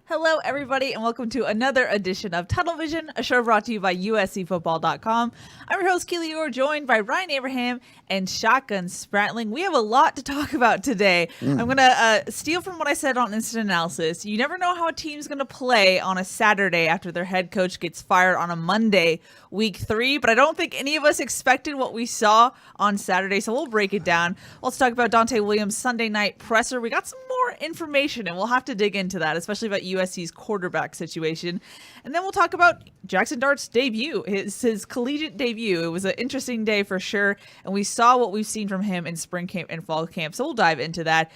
Hello, everybody, and welcome to another edition of Tunnel Vision, a show brought to you by USCFootball.com. I'm your host, Keely Eure, joined by Ryan Abraham and Shotgun Spratling. We have a lot to talk about today. I'm going to steal from what I said on Instant Analysis. You never know how a team's going to play on a Saturday after their head coach gets fired on a Monday, week 3, but I don't think any of us expected what we saw on Saturday, so we'll break it down. Let's talk about Dante Williams' Sunday night presser. We got some more information, and we'll have to dig into that, especially about USC's quarterback situation. And then we'll talk about Jaxson Dart's debut, his collegiate debut. It was an interesting day for sure, and we saw what we've seen from him in spring camp and fall camp, so we'll dive into that.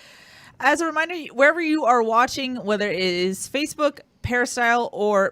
As a reminder, wherever you are watching, whether it is Facebook, Periscope, or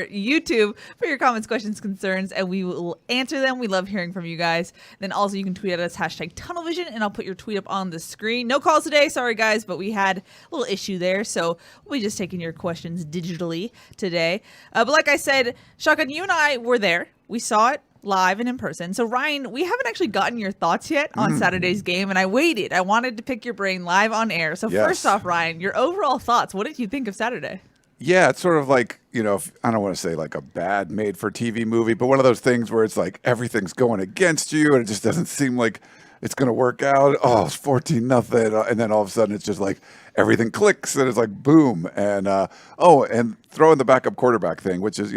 YouTube, for your comments, questions, concerns, and we will answer them. We love hearing from you guys. Then also you can tweet at us, #TunnelVision, and I'll put your tweet up on the screen. No calls today, sorry guys, but we had a little issue there, so we'll be just taking your questions digitally today. But like I said, Shotgun, you and I were there. We saw it live and in person. So Ryan, we haven't actually gotten your thoughts yet on Saturday's game, and I waited. I wanted to pick your brain live on air. So First off, Ryan, your overall thoughts. What did you think of Saturday? Yeah, it's sort of like, I don't want to say like a bad made-for-TV movie, but one of those things where it's like everything's going against you and it just doesn't seem like it's going to work out. Oh, it's 14-0. And then all of a sudden it's just like everything clicks and it's like boom. And, and throwing the backup quarterback thing, which is,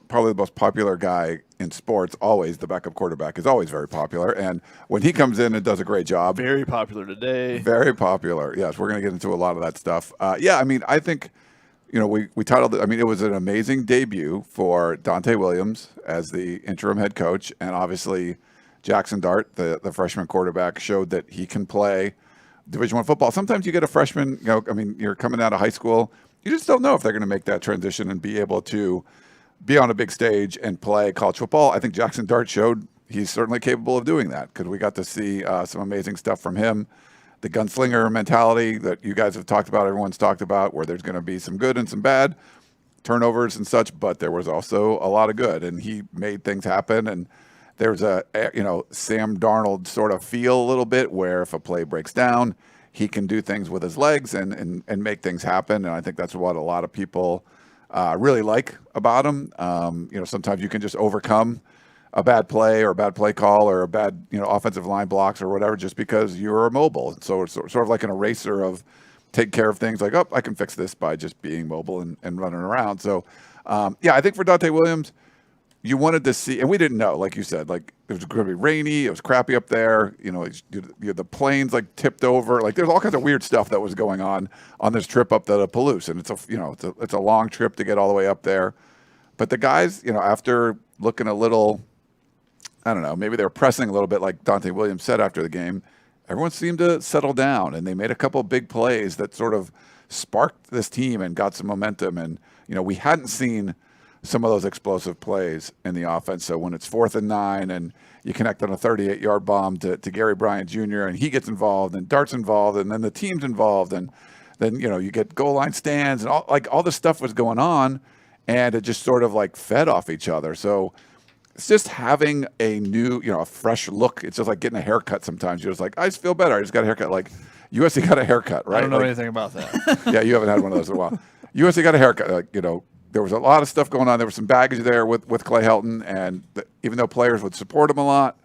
probably the most popular guy in sports, always the backup quarterback is always very popular. And when he comes in and does a great job. Very popular today. Very popular. Yes, we're going to get into a lot of that stuff. I think, we titled it, it was an amazing debut for Dante Williams as the interim head coach. And obviously Jaxson Dart, the freshman quarterback, showed that he can play Division I football. Sometimes you get a freshman, you're coming out of high school. You just don't know if they're going to make that transition and be able to be on a big stage and play college football. I think Jaxson Dart showed he's certainly capable of doing that because we got to see some amazing stuff from him. The gunslinger mentality that you guys have talked about, everyone's talked about, where there's going to be some good and some bad, turnovers and such, but there was also a lot of good, and he made things happen. And there's a Sam Darnold sort of feel a little bit where if a play breaks down, he can do things with his legs and make things happen. And I think that's what a lot of people really like about him. Sometimes you can just overcome a bad play or a bad play call or a bad offensive line blocks or whatever just because you're mobile. So it's sort of like an eraser of take care of things like, I can fix this by just being mobile and running around. So, I think for Dante Williams, you wanted to see, and we didn't know, like you said, like it was going to be rainy, it was crappy up there, the planes like tipped over, like there's all kinds of weird stuff that was going on this trip up to the Palouse, and it's a long trip to get all the way up there. But the guys, after looking a little, I don't know, maybe they were pressing a little bit, like Dante Williams said after the game, everyone seemed to settle down, and they made a couple big plays that sort of sparked this team and got some momentum. And we hadn't seen some of those explosive plays in the offense. So when it's 4th and 9 and you connect on a 38-yard bomb to Gary Bryant Jr. and he gets involved and Dart's involved and then the team's involved and then, you get goal line stands and all this stuff was going on, and it just sort of like fed off each other. So it's just having a new, a fresh look. It's just like getting a haircut sometimes. You're just like, I just feel better. I just got a haircut. Like USC got a haircut, right? I don't know anything about that. Yeah, you haven't had one of those in a while. USC got a haircut, there was a lot of stuff going on. There was some baggage there with Clay Helton, and even though players would support him a lot,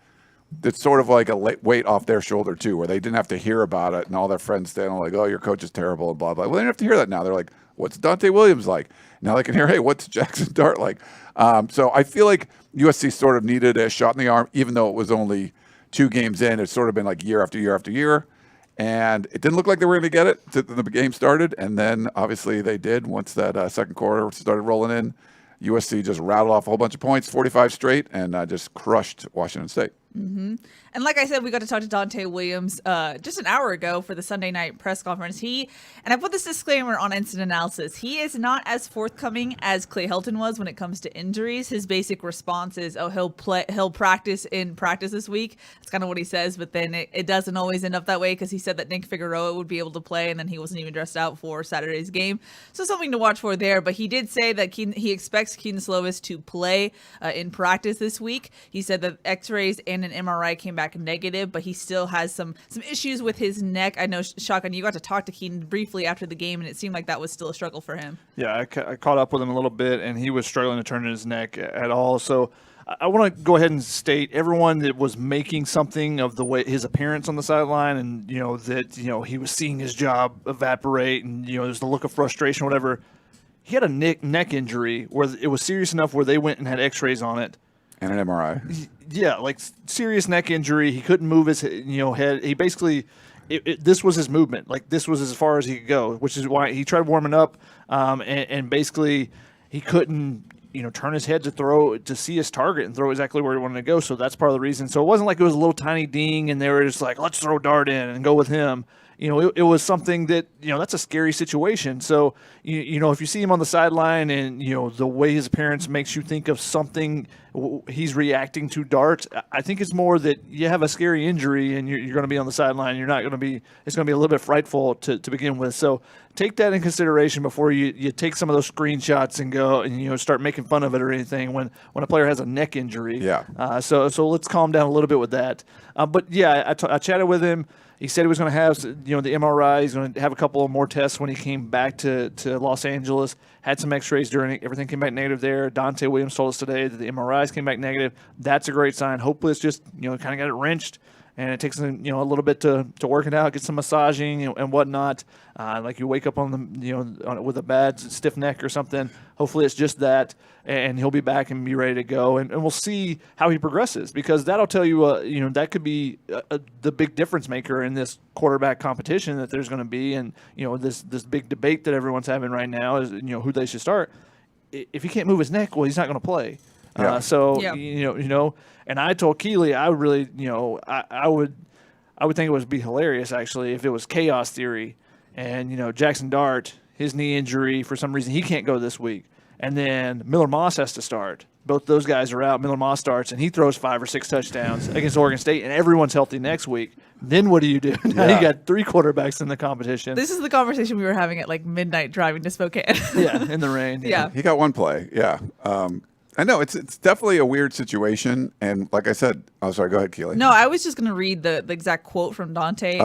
it's sort of like a weight off their shoulder too, where they didn't have to hear about it, and all their friends standing like, "Oh, your coach is terrible," and blah blah. Well, they didn't have to hear that now. They're like, "What's Dante Williams like?" Now they can hear, "Hey, what's Jaxson Dart like?" So I feel like USC sort of needed a shot in the arm, even though it was only 2 games in. It's sort of been like year after year after year. And it didn't look like they were going to get it until the game started. And then obviously they did once that second quarter started rolling in. USC just rattled off a whole bunch of points, 45 straight, and just crushed Washington State. And like I said, we got to talk to Dante Williams just an hour ago for the Sunday night press conference. And I put this disclaimer on Instant Analysis. He is not as forthcoming as Clay Helton was when it comes to injuries. His basic response is, "Oh, he'll practice in practice this week." That's kind of what he says, but then it doesn't always end up that way because he said that Nick Figueroa would be able to play, and then he wasn't even dressed out for Saturday's game. So something to watch for there. But he did say that he expects Kedon Slovis to play in practice this week. He said that X-rays and an MRI came back negative, but he still has some issues with his neck. I know, Shotgun, you got to talk to Kedon briefly after the game, and it seemed like that was still a struggle for him. Yeah, I caught up with him a little bit, and he was struggling to turn in his neck at all. So I want to go ahead and state everyone that was making something of the way his appearance on the sideline, and that he was seeing his job evaporate, and there's the look of frustration, whatever. He had a neck injury where it was serious enough where they went and had X-rays on it. And an MRI. Yeah, like serious neck injury. He couldn't move his head. He basically, this was his movement. Like this was as far as he could go, which is why he tried warming up, and basically he couldn't turn his head to see his target and throw exactly where he wanted to go. So that's part of the reason. So it wasn't like it was a little tiny ding and they were just like, let's throw Dart in and go with him. It was something that, that's a scary situation. So, if you see him on the sideline and, the way his appearance makes you think of something he's reacting to Dart, I think it's more that you have a scary injury and you're going to be on the sideline. It's going to be a little bit frightful to begin with. So take that in consideration before you take some of those screenshots and go and, start making fun of it or anything when a player has a neck injury. Yeah. So let's calm down a little bit with that. But yeah, I chatted with him. He said he was going to have, the MRI. He's going to have a couple of more tests when he came back to Los Angeles. Had some X-rays during it. Everything came back negative there. Donte Williams told us today that the MRIs came back negative. That's a great sign. Hopefully it's just, kind of got it wrenched. And it takes them, a little bit to work it out, get some massaging and whatnot. Like you wake up on the, with a bad stiff neck or something. Hopefully it's just that, and he'll be back and be ready to go. And we'll see how he progresses because that'll tell you, that could be the big difference maker in this quarterback competition that there's going to be. And this big debate that everyone's having right now is who they should start. If he can't move his neck, well, he's not going to play. Yeah. And I told Keely, I would really, I would think it would be hilarious actually if it was chaos theory, and Jaxson Dart, his knee injury for some reason he can't go this week, and then Miller Moss has to start. Both those guys are out. Miller Moss starts and he throws 5 or 6 touchdowns against Oregon State, and everyone's healthy next week. Then what do you do? Now you got 3 quarterbacks in the competition. This is the conversation we were having at like midnight driving to Spokane. Yeah, in the rain. Yeah. He got one play. Yeah. I know it's definitely a weird situation, and like I said, oh sorry, go ahead, Keely. No, I was just going to read the exact quote from Dante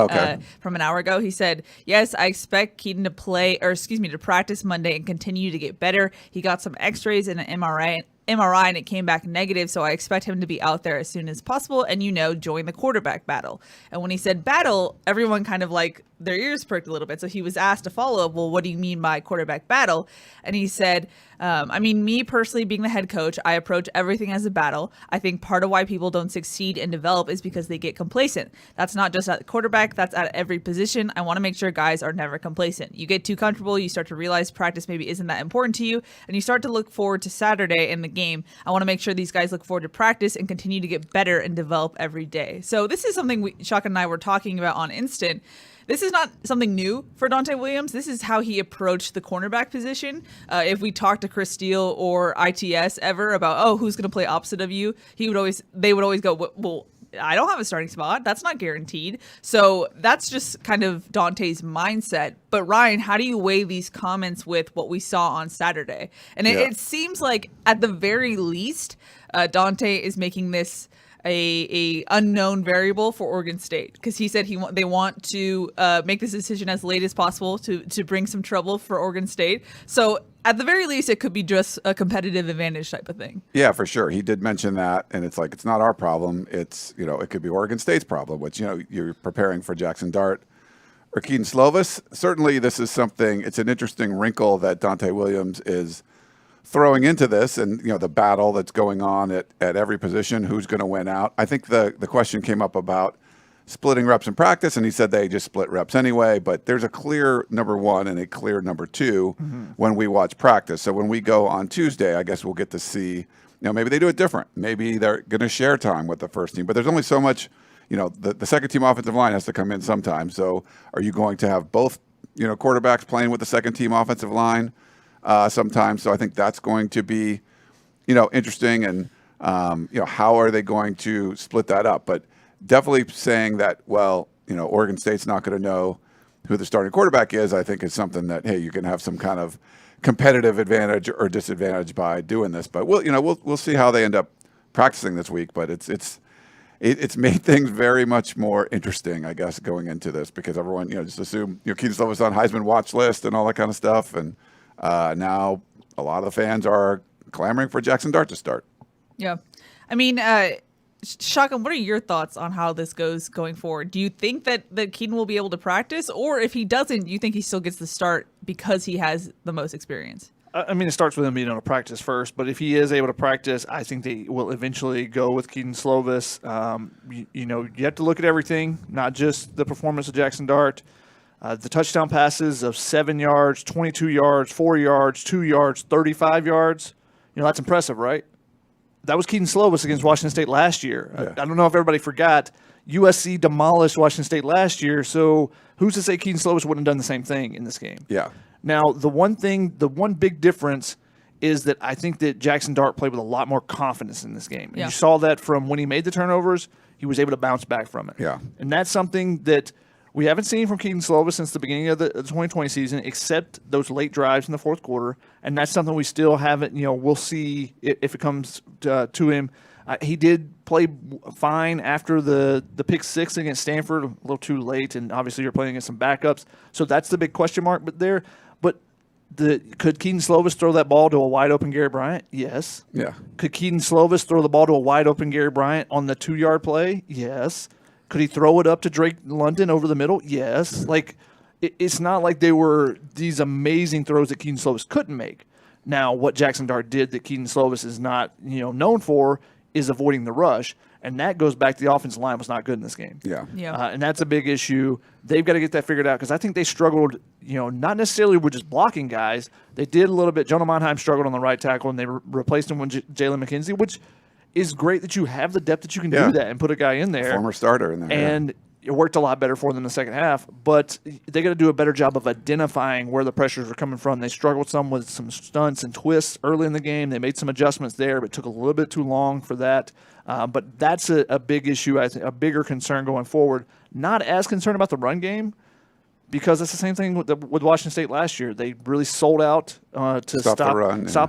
from an hour ago. He said, "Yes, I expect Kedon to practice Monday and continue to get better. He got some X-rays and an MRI and it came back negative, so I expect him to be out there as soon as possible and join the quarterback battle." And when he said battle, everyone kind of like their ears perked a little bit. So he was asked a follow-up, well, what do you mean by quarterback battle? And he said, me personally being the head coach, I approach everything as a battle. I think part of why people don't succeed and develop is because they get complacent. That's not just at the quarterback, that's at every position. I want to make sure guys are never complacent. You get too comfortable, you start to realize practice maybe isn't that important to you, and you start to look forward to Saturday in the game. I want to make sure these guys look forward to practice and continue to get better and develop every day. So this is something Shaka and I were talking about on Instant. This is not something new for Dante Williams. This is how he approached the cornerback position. If we talked to Chris Steele or ITS ever about, who's going to play opposite of you, they would always go, well, I don't have a starting spot. That's not guaranteed. So that's just kind of Dante's mindset. But Ryan, how do you weigh these comments with what we saw on Saturday? And it seems like at the very least, Dante is making this a unknown variable for Oregon State, because he said they want to make this decision as late as possible to bring some trouble for Oregon State. So at the very least, it could be just a competitive advantage type of thing. Yeah, for sure. He did mention that, and it's like it's not our problem. It's it could be Oregon State's problem, which you're preparing for Jaxson Dart or Kedon Slovis. Certainly, this is something. It's an interesting wrinkle that Dante Williams is throwing into this, and the battle that's going on at every position, who's going to win out. I think the question came up about splitting reps in practice, and he said they just split reps anyway. But there's a clear number one and a clear number two when we watch practice. So when we go on Tuesday, I guess we'll get to see, maybe they do it different. Maybe they're going to share time with the first team. But there's only so much, the second team offensive line has to come in sometimes. So are you going to have both, quarterbacks playing with the second team offensive line sometimes? So I think that's going to be, interesting. And, how are they going to split that up? But definitely saying that, Oregon State's not going to know who the starting quarterback is, I think is something that, hey, you can have some kind of competitive advantage or disadvantage by doing this. But we'll see how they end up practicing this week. But it's made things very much more interesting, I guess, going into this, because everyone, just assume, Kedon Slovis on Heisman watch list and all that kind of stuff. And now a lot of the fans are clamoring for Jaxson Dart to start. Yeah. I mean, Shotgun, what are your thoughts on how this goes going forward? Do you think that Kedon will be able to practice? Or if he doesn't, do you think he still gets the start because he has the most experience? I mean, it starts with him being able to practice first. But if he is able to practice, I think they will eventually go with Kedon Slovis. You have to look at everything, not just the performance of Jaxson Dart. The touchdown passes of 7 yards, 22 yards, 4 yards, 2 yards, 35 yards. That's impressive, right? That was Kedon Slovis against Washington State last year. Yeah. I don't know if everybody forgot. USC demolished Washington State last year, so who's to say Kedon Slovis wouldn't have done the same thing in this game? Yeah. Now, the one big difference is that I think that Jaxson Dart played with a lot more confidence in this game. And Yeah. you saw that from when he made the turnovers, he was able to bounce back from it. Yeah. And that's something that we haven't seen from Kedon Slovis since the beginning of the 2020 season, except those late drives in the fourth quarter. And that's something we still haven't, we'll see if it comes to him. He did play fine after the pick six against Stanford, a little too late, and obviously you're playing against some backups. So that's the big question mark. But could Kedon Slovis throw that ball to a wide open Gary Bryant? Yes. Yeah. Could Kedon Slovis throw the ball to a wide open Gary Bryant on the 2-yard play? Yes. Could he throw it up to Drake London over the middle? Yes. It's not like they were these amazing throws that Kedon Slovis couldn't make. Now, what Jaxson Dart did that Kedon Slovis is not, known for is avoiding the rush, and that goes back to the offensive line was not good in this game. Yeah. Yeah. And that's a big issue. They've got to get that figured out because I think they struggled, not necessarily with just blocking guys. They did a little bit. Jonah Monheim struggled on the right tackle, and they replaced him with Jalen McKenzie, which is great that you have the depth that you can do that and put a guy in there. Former starter in there. And it worked a lot better for them in the second half, but they got to do a better job of identifying where the pressures were coming from. They struggled some with some stunts and twists early in the game. They made some adjustments there, but it took a little bit too long for that. But that's a big issue, I think, a bigger concern going forward. Not as concerned about the run game, because that's the same thing with Washington State last year. They really sold out to stop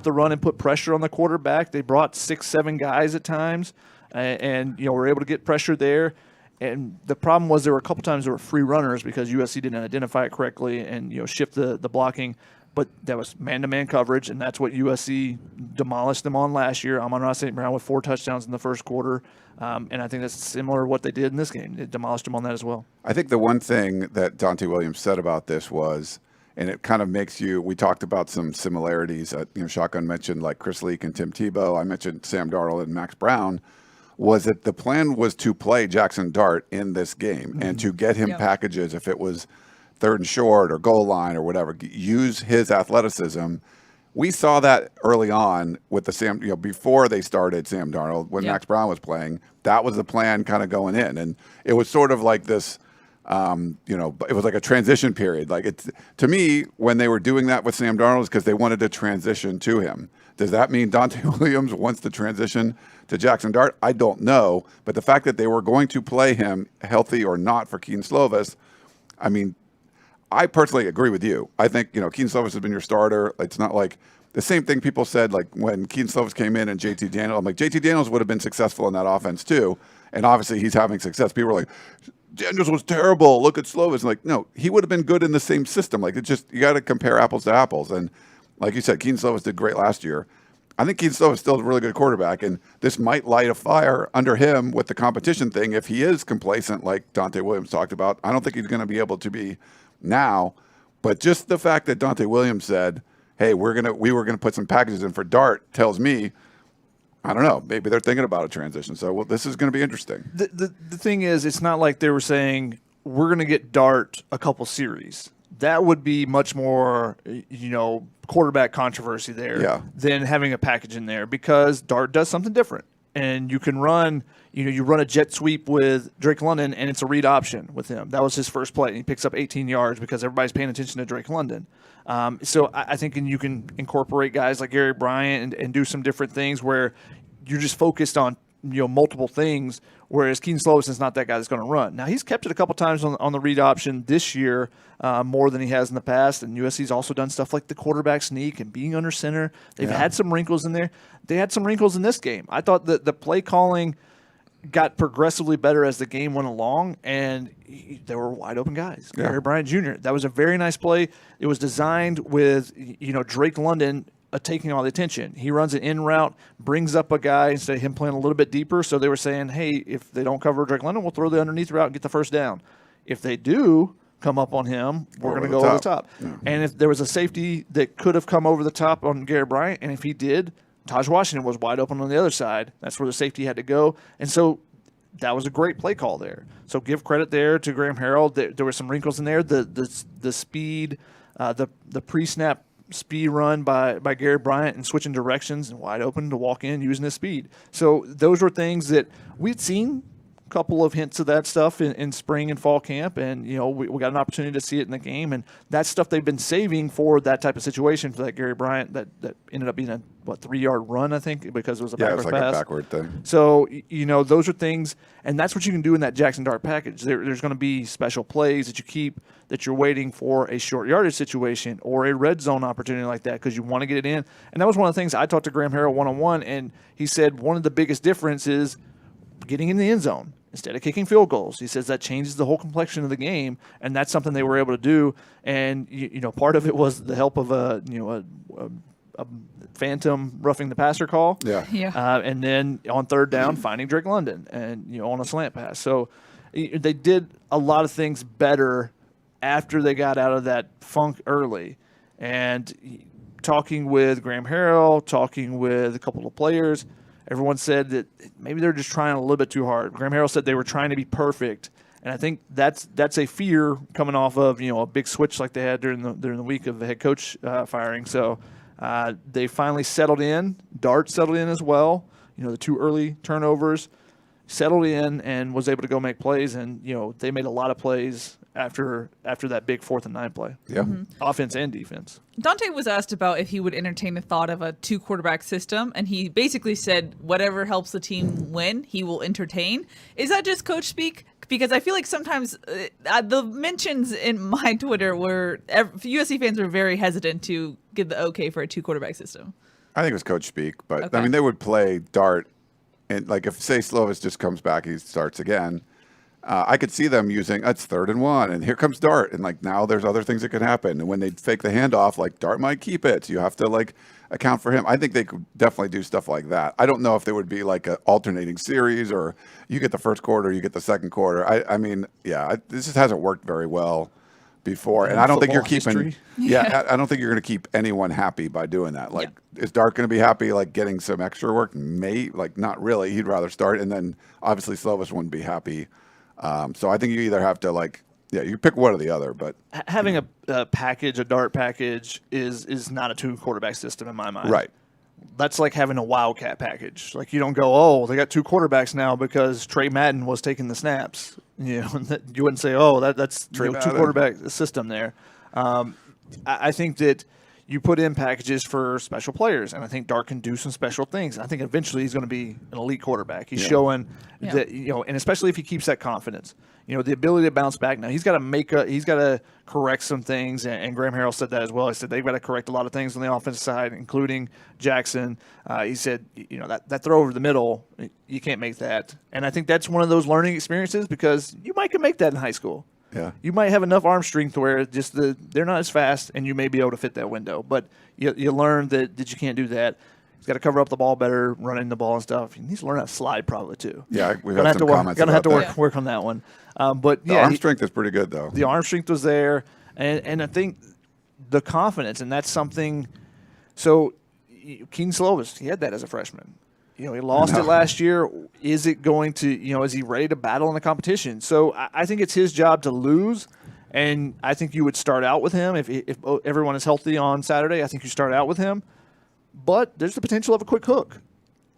the run and put pressure on the quarterback. They brought 6-7 guys at times, and were able to get pressure there. And the problem was there were a couple times there were free runners because USC didn't identify it correctly and shift the blocking. But that was man-to-man coverage, and that's what USC demolished them on last year. Amon-Ra St. Brown with 4 touchdowns in the first quarter, and I think that's similar to what they did in this game. They demolished them on that as well. I think the one thing that Dante Williams said about this was, and it kind of makes we talked about some similarities. Shotgun mentioned like Chris Leak and Tim Tebow. I mentioned Sam Darnold and Max Brown. Was that the plan was to play Jaxson Dart in this game and to get him packages if it was third and short or goal line or whatever, use his athleticism. We saw that early on with the Sam, before they started Sam Darnold, when Max Brown was playing. That was the plan kind of going in. And it was sort of like this, it was like a transition period. To me, when they were doing that with Sam Darnold, is because they wanted to transition to him. Does that mean Donte Williams wants to transition to Jaxson Dart? I don't know. But the fact that they were going to play him, healthy or not, for Kedon Slovis, I mean, I personally agree with you. I think, Kedon Slovis has been your starter. It's not like the same thing people said, like when Kedon Slovis came in and JT Daniels. I'm like, JT Daniels would have been successful in that offense too. And obviously he's having success. People were like, Daniels was terrible. Look at Slovis. And like, no, he would have been good in the same system. Like, it's just, you got to compare apples to apples. And like you said, Kedon Slovis did great last year. I think Kedon Slovis is still a really good quarterback, and this might light a fire under him with the competition thing if he is complacent, like Dante Williams talked about. I don't think he's going to be able to be now, but just the fact that Dante Williams said, hey, we were gonna put some packages in for Dart tells me I don't know. Maybe they're thinking about a transition. So this is going to be interesting. The thing is, it's not like they were saying we're going to get Dart a couple series. That would be much more, quarterback controversy there than having a package in there, because Dart does something different. And you can run, you run a jet sweep with Drake London, and it's a read option with him. That was his first play, and he picks up 18 yards because everybody's paying attention to Drake London. So I think you can incorporate guys like Gary Bryant and do some different things where you're just focused on multiple things, whereas Kedon Slovis is not that guy that's going to run. Now, he's kept it a couple times on the read option this year more than he has in the past, and USC's also done stuff like the quarterback sneak and being under center. They've had some wrinkles in there. They had some wrinkles in this game. I thought that the play calling got progressively better as the game went along, and there were wide open guys. Gary Bryant Jr., that was a very nice play. It was designed with Drake London taking all the attention. He runs an in route, brings up a guy instead of him playing a little bit deeper. So they were saying, hey, if they don't cover Drake London, we'll throw the underneath route and get the first down. If they do come up on him, we're going to go over the top. Yeah. And if there was a safety that could have come over the top on Gary Bryant, and if he did, Taj Washington was wide open on the other side. That's where the safety had to go. And so that was a great play call there. So give credit there to Graham Harrell. There were some wrinkles in there. The speed, the pre-snap speed run by Gary Bryant and switching directions and wide open to walk in using his speed. So those were things that we'd seen a couple of hints of that stuff in spring and fall camp, and we got an opportunity to see it in the game, and that's stuff they've been saving for that type of situation for that Gary Bryant that ended up being a 3-yard run, I think, because it was a backward pass. A backward thing. So those are things, and that's what you can do in that Jaxson Dart package. There's going to be special plays that you keep that you're waiting for a short yardage situation or a red zone opportunity like that because you want to get it in. And that was one of the things I talked to Graham Harrell one-on-one, and he said one of the biggest differences is getting in the end zone instead of kicking field goals. He says that changes the whole complexion of the game, and that's something they were able to do. And part of it was the help of a phantom roughing the passer call. And then on third down, finding Drake London and on a slant pass. So they did a lot of things better after they got out of that funk early. And talking with Graham Harrell, talking with a couple of players, everyone said that maybe they're just trying a little bit too hard. Graham Harrell said they were trying to be perfect, and I think that's a fear coming off of a big switch like they had during the week of the head coach firing. So they finally settled in. Dart settled in as well. The 2 early turnovers, settled in and was able to go make plays, and they made a lot of plays after that big 4th and 9 play. Offense and defense. Dante was asked about if he would entertain the thought of a 2-quarterback system, and he basically said whatever helps the team win, he will entertain. Is that just coach speak? Because I feel like sometimes the mentions in my Twitter were USC fans were very hesitant to give the okay for a 2-quarterback system. I think it was coach speak, but okay. I mean they would play Dart, and like if say Slovis just comes back, he starts again. I could see them using it's 3rd and 1, and here comes Dart, and like now there's other things that could happen. And when they fake the handoff, like Dart might keep it, so you have to like account for him. I think they could definitely do stuff like that. I don't know if there would be like an alternating series, or you get the first quarter, you get the second quarter. I mean, this just hasn't worked very well before, and I don't think you're keeping. I don't think you're going to keep anyone happy by doing that. Like, is Dart going to be happy like getting some extra work? Like not really. He'd rather start, and then obviously Slovis wouldn't be happy. So I think you either have to you pick one or the other. But having a package, a Dart package, is not a 2-quarterback system in my mind. Right. That's like having a Wildcat package. Like you don't go, oh, they got 2 quarterbacks now because Trey Madden was taking the snaps. You wouldn't say, oh, that's 2-quarterback system there. I think that you put in packages for special players, and I think Dart can do some special things. I think eventually he's going to be an elite quarterback. He's showing that, and especially if he keeps that confidence, the ability to bounce back. Now he's got to correct some things, and Graham Harrell said that as well. He said they've got to correct a lot of things on the offensive side, including Jaxson. He said, that throw over the middle, you can't make that. And I think that's one of those learning experiences because you might can make that in high school. Yeah, you might have enough arm strength where just they're not as fast, and you may be able to fit that window. But you learn that you can't do that. He's got to cover up the ball better, running the ball and stuff. He needs to learn how to slide probably too. Yeah, we've got some comments Gonna have to about work on that one. But the arm strength is pretty good though. The arm strength was there, and I think the confidence, and that's something. So Kedon Slovis, he had that as a freshman. He lost it last year. Is it going to, is he ready to battle in the competition? So I think it's his job to lose, and I think you would start out with him. If everyone is healthy on Saturday, I think you start out with him. But there's the potential of a quick hook.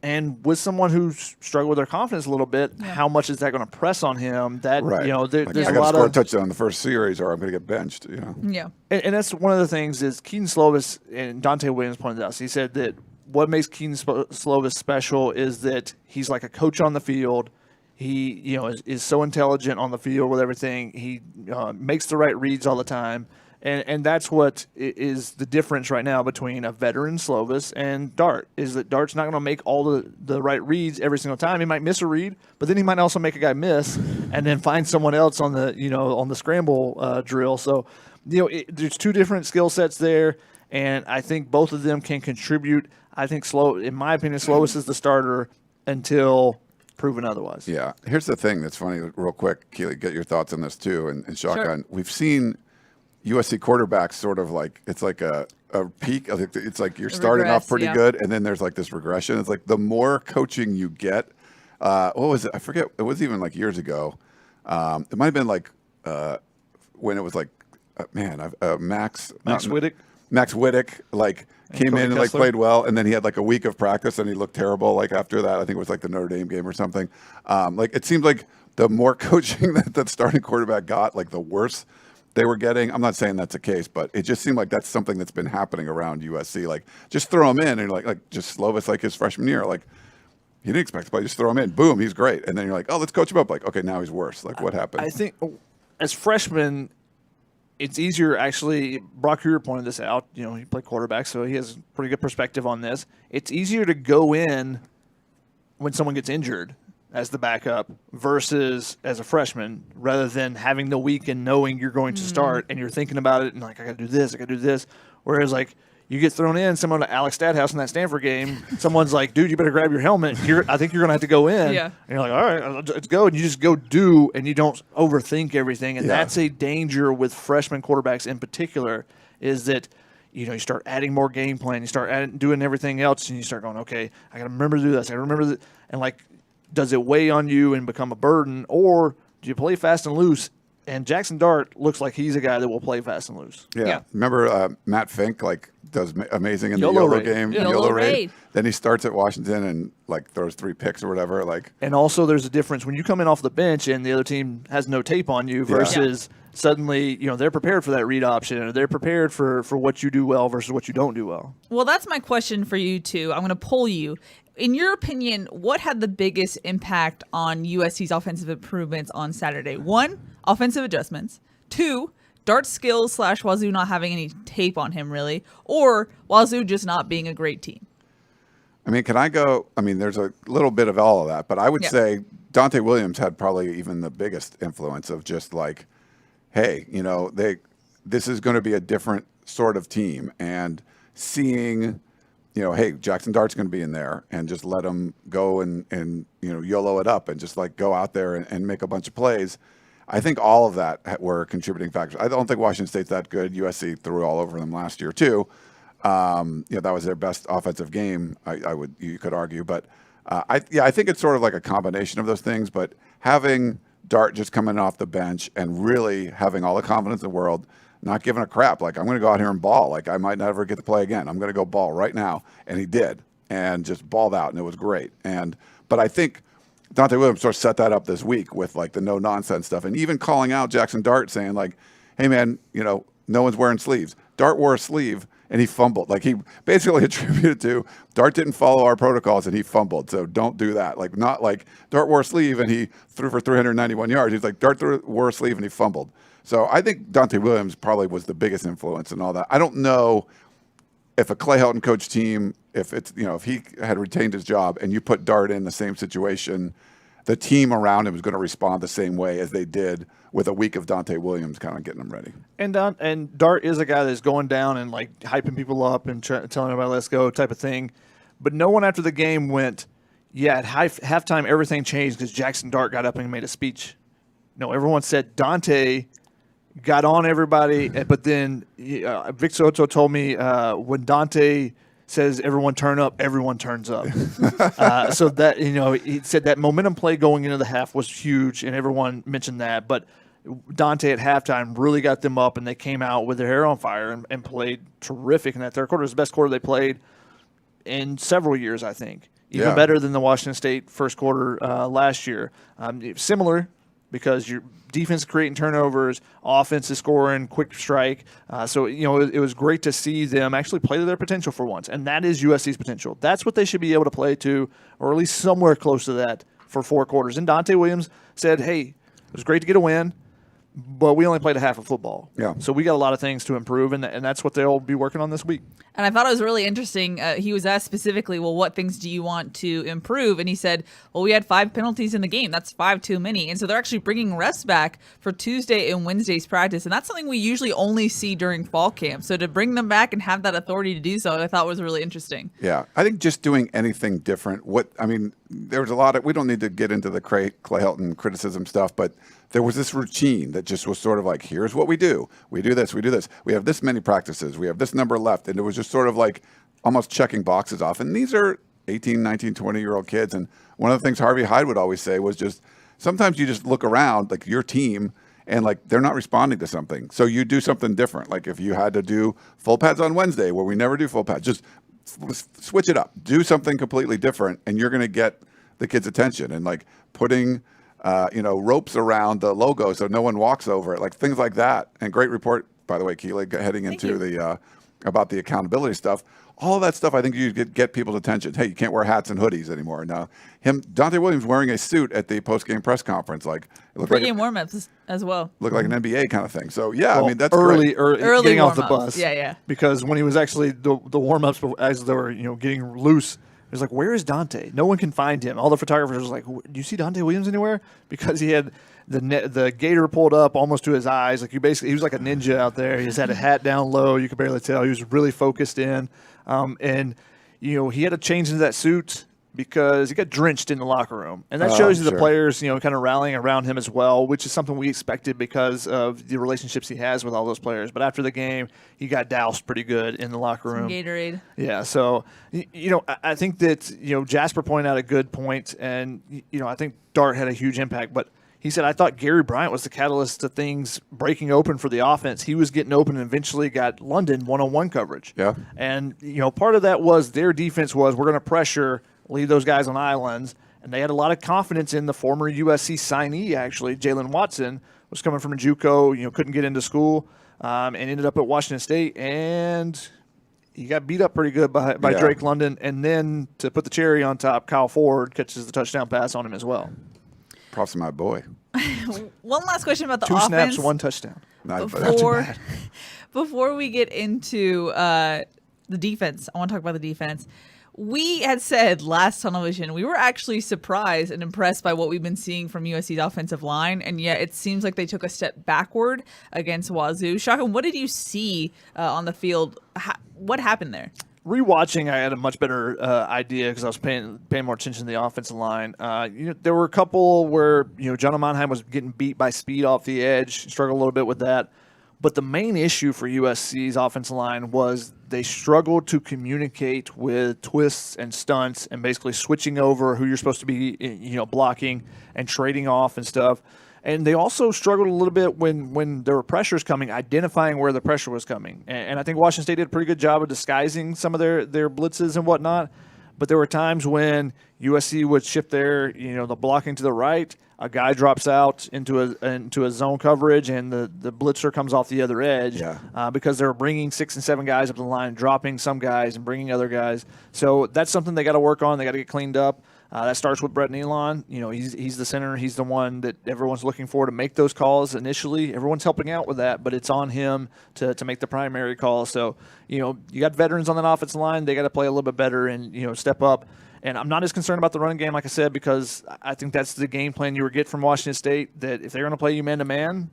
And with someone who's struggled with their confidence a little bit, how much is that going to press on him? That, right. There's I a got lot to score of a touchdown in the first series or I'm going to get benched. Yeah. And that's one of the things is Kedon Slovis and Dante Williams pointed out. So he said that what makes Kedon Slovis special is that he's like a coach on the field. He, is so intelligent on the field with everything. He makes the right reads all the time. And that's what is the difference right now between a veteran Slovis and Dart, is that Dart's not going to make all the right reads every single time. He might miss a read, but then he might also make a guy miss and then find someone else on the, on the scramble drill. So, there's two different skill sets there, and I think both of them can contribute. I think, in my opinion, Slovis is the starter until proven otherwise. Yeah. Here's the thing that's funny, real quick, Keely, get your thoughts on this too, and Shotgun. Sure. We've seen USC quarterbacks sort of like, it's like a peak. It's like you're starting off pretty good, and then there's like this regression. It's like the more coaching you get, what was it? I forget. It was even like years ago. It might have been like when it was like, Max Whittick? Max Whittick, like, came in and like played well, and then he had like a week of practice and he looked terrible. Like after that, I think it was like the Notre Dame game or something. Like it seemed like the more coaching that starting quarterback got, like the worse they were getting. I'm not saying that's the case, but it just seemed like that's something that's been happening around USC. Like, just throw him in, and like just Slovis, like his freshman year, like he didn't expect to play, just throw him in, boom, he's great, and then you're like, oh, let's coach him up. Like, okay, now he's worse. Like, what happened? I think as freshmen, it's easier. Actually, Brock Huer pointed this out. He played quarterback, so he has pretty good perspective on this. It's easier to go in when someone gets injured as the backup versus as a freshman, rather than having the week and knowing you're going to start and you're thinking about it and like, I got to do this, I got to do this. Whereas like you get thrown in, someone like Alex Stadhouse in that Stanford game, someone's like, dude, you better grab your helmet. I think you're going to have to go in. Yeah. And you're like, all right, let's go. And you just go do, and you don't overthink everything. And that's a danger with freshman quarterbacks in particular, is that you start adding more game plan, you start doing everything else, and you start going, okay, I got to remember to do this, I got to remember that. And like, does it weigh on you and become a burden, or do you play fast and loose? And Jaxson Dart looks like he's a guy that will play fast and loose. Yeah. Remember Matt Fink, like, does amazing in YOLO the YOLO raid. game, Yeah. YOLO raid. Then he starts at Washington and like throws 3 picks or whatever. Like, And also there's a difference when you come in off the bench and the other team has no tape on you versus suddenly, they're prepared for that read option, or they're prepared for what you do well versus what you don't do well. Well, that's my question for you two. I'm going to poll you. In your opinion, what had the biggest impact on USC's offensive improvements on Saturday? 1, offensive adjustments. 2, Dart's skills / Wazoo not having any tape on him, really. Or Wazoo just not being a great team. I mean, can I go? I mean, there's a little bit of all of that, but I would say Dante Williams had probably even the biggest influence of just like, hey, this is going to be a different sort of team, and seeing, hey, Jaxson Dart's going to be in there, and just let him go and YOLO it up and just like go out there and make a bunch of plays. I think all of that were contributing factors. I don't think Washington State's that good. USC threw all over them last year too. That was their best offensive game. You could argue, but I think it's sort of like a combination of those things. But having Dart just coming off the bench and really having all the confidence in the world, not giving a crap. Like, I'm going to go out here and ball. Like, I might never get to play again. I'm going to go ball right now, and he did, and just balled out, and it was great. But I think Dante Williams sort of set that up this week with like the no nonsense stuff, and even calling out Jaxson Dart, saying like, "Hey man, no one's wearing sleeves." Dart wore a sleeve and he fumbled. Like, he basically attributed to Dart didn't follow our protocols and he fumbled. So don't do that. Like, not like Dart wore a sleeve and he threw for 391 yards. He's like, Dart wore a sleeve and he fumbled. So I think Dante Williams probably was the biggest influence in all that. I don't know if a Clay Helton coach team, if it's, if he had retained his job and you put Dart in the same situation, the team around him is going to respond the same way as they did with a week of Dante Williams kind of getting them ready. And Dart is a guy that's going down and like hyping people up and telling everybody let's go type of thing. But no one after the game went, at halftime everything changed because Jaxson Dart got up and made a speech. No, everyone said Dante got on everybody, but then Vic Soto told me when Dante says everyone turn up, everyone turns up. So that, he said that momentum play going into the half was huge, and everyone mentioned that. But Dante at halftime really got them up, and they came out with their hair on fire and played terrific in that third quarter. It was the best quarter they played in several years, I think. Even better than the Washington State first quarter last year. Similar, because your defense is creating turnovers, offense is scoring, quick strike. So it was great to see them actually play to their potential for once, and that is USC's potential. That's what they should be able to play to, or at least somewhere close to that for 4 quarters. And Dante Williams said, hey, it was great to get a win, but we only played a half of football. Yeah. So we got a lot of things to improve, and that's what they'll be working on this week. And I thought it was really interesting. He was asked specifically, well, what things do you want to improve? And he said, well, we had 5 penalties in the game. That's 5 too many. And so they're actually bringing refs back for Tuesday and Wednesday's practice. And that's something we usually only see during fall camp. So to bring them back and have that authority to do so, I thought was really interesting. Yeah. I think just doing anything different. There was a lot of, we don't need to get into the Clay Helton criticism stuff, but there was this routine that just was sort of like, here's what we do. We do this, we do this. We have this many practices. We have this number left. And it was just sort of like almost checking boxes off. And these are 18, 19, 20-year-old kids. And one of the things Harvey Hyde would always say was just, sometimes you just look around, like your team, and like they're not responding to something. So you do something different. Like if you had to do full pads on Wednesday, where we never do full pads, just switch it up. Do something completely different, and you're going to get the kids' attention. And like putting ropes around the logo so no one walks over it, like things like that. And great report, by the way, Keely, heading into the about the accountability stuff. All of that stuff, I think you get people's attention. Hey, you can't wear hats and hoodies anymore. Now, Dante Williams wearing a suit at the post-game press conference, like it looked Pre-game warm-ups as well. Looked like an NBA kind of thing. So that's early getting off the warm-ups. bus. Yeah. Because when he was actually the warm-ups as they were getting loose, it was like, where is Dante? No one can find him. All the photographers was like, do you see Dante Williams anywhere? Because he had the gator pulled up almost to his eyes. Like he was like a ninja out there. He just had a hat down low. You could barely tell. He was really focused in. And he had to change into that suit because he got drenched in the locker room. And that shows you the players, kind of rallying around him as well, which is something we expected because of the relationships he has with all those players. But after the game, he got doused pretty good in the locker room. Gatorade. Yeah, so, I think that, Jasper pointed out a good point, and, I think Dart had a huge impact. But he said, I thought Gary Bryant was the catalyst to things breaking open for the offense. He was getting open and eventually got London one-on-one coverage. Yeah. And, part of that was their defense was we're going to pressure, leave those guys on islands. And they had a lot of confidence in the former USC signee, actually. Jalen Watson was coming from a JUCO, couldn't get into school, and ended up at Washington State. And he got beat up pretty good by Drake London. And then to put the cherry on top, Kyle Ford catches the touchdown pass on him as well. Props to my boy. One last question about the 2 offense. 2 snaps, 1 touchdown. Before we get into the defense, I want to talk about the defense. We had said last television we were actually surprised and impressed by what we've been seeing from USC's offensive line, and yet it seems like they took a step backward against Wazoo. Shotgun, what did you see on the field? What happened there? Rewatching, I had a much better idea because I was paying more attention to the offensive line. There were a couple where John Mannheim was getting beat by speed off the edge, struggled a little bit with that. But the main issue for USC's offensive line was they struggled to communicate with twists and stunts and basically switching over who you're supposed to be, blocking and trading off and stuff. And they also struggled a little bit when there were pressures coming, identifying where the pressure was coming. And I think Washington State did a pretty good job of disguising some of their blitzes and whatnot. But there were times when USC would shift the blocking to the right, a guy drops out into a zone coverage, and the blitzer comes off the other edge because they were bringing 6 and 7 guys up the line, dropping some guys and bringing other guys. So that's something they got to work on. They got to get cleaned up. That starts with Brett Nealon. He's the center. He's the one that everyone's looking for to make those calls initially. Everyone's helping out with that, but it's on him to make the primary call. So, you got veterans on that offensive line. They got to play a little bit better and, step up. And I'm not as concerned about the running game, like I said, because I think that's the game plan you would get from Washington State, that if they're going to play you man-to-man,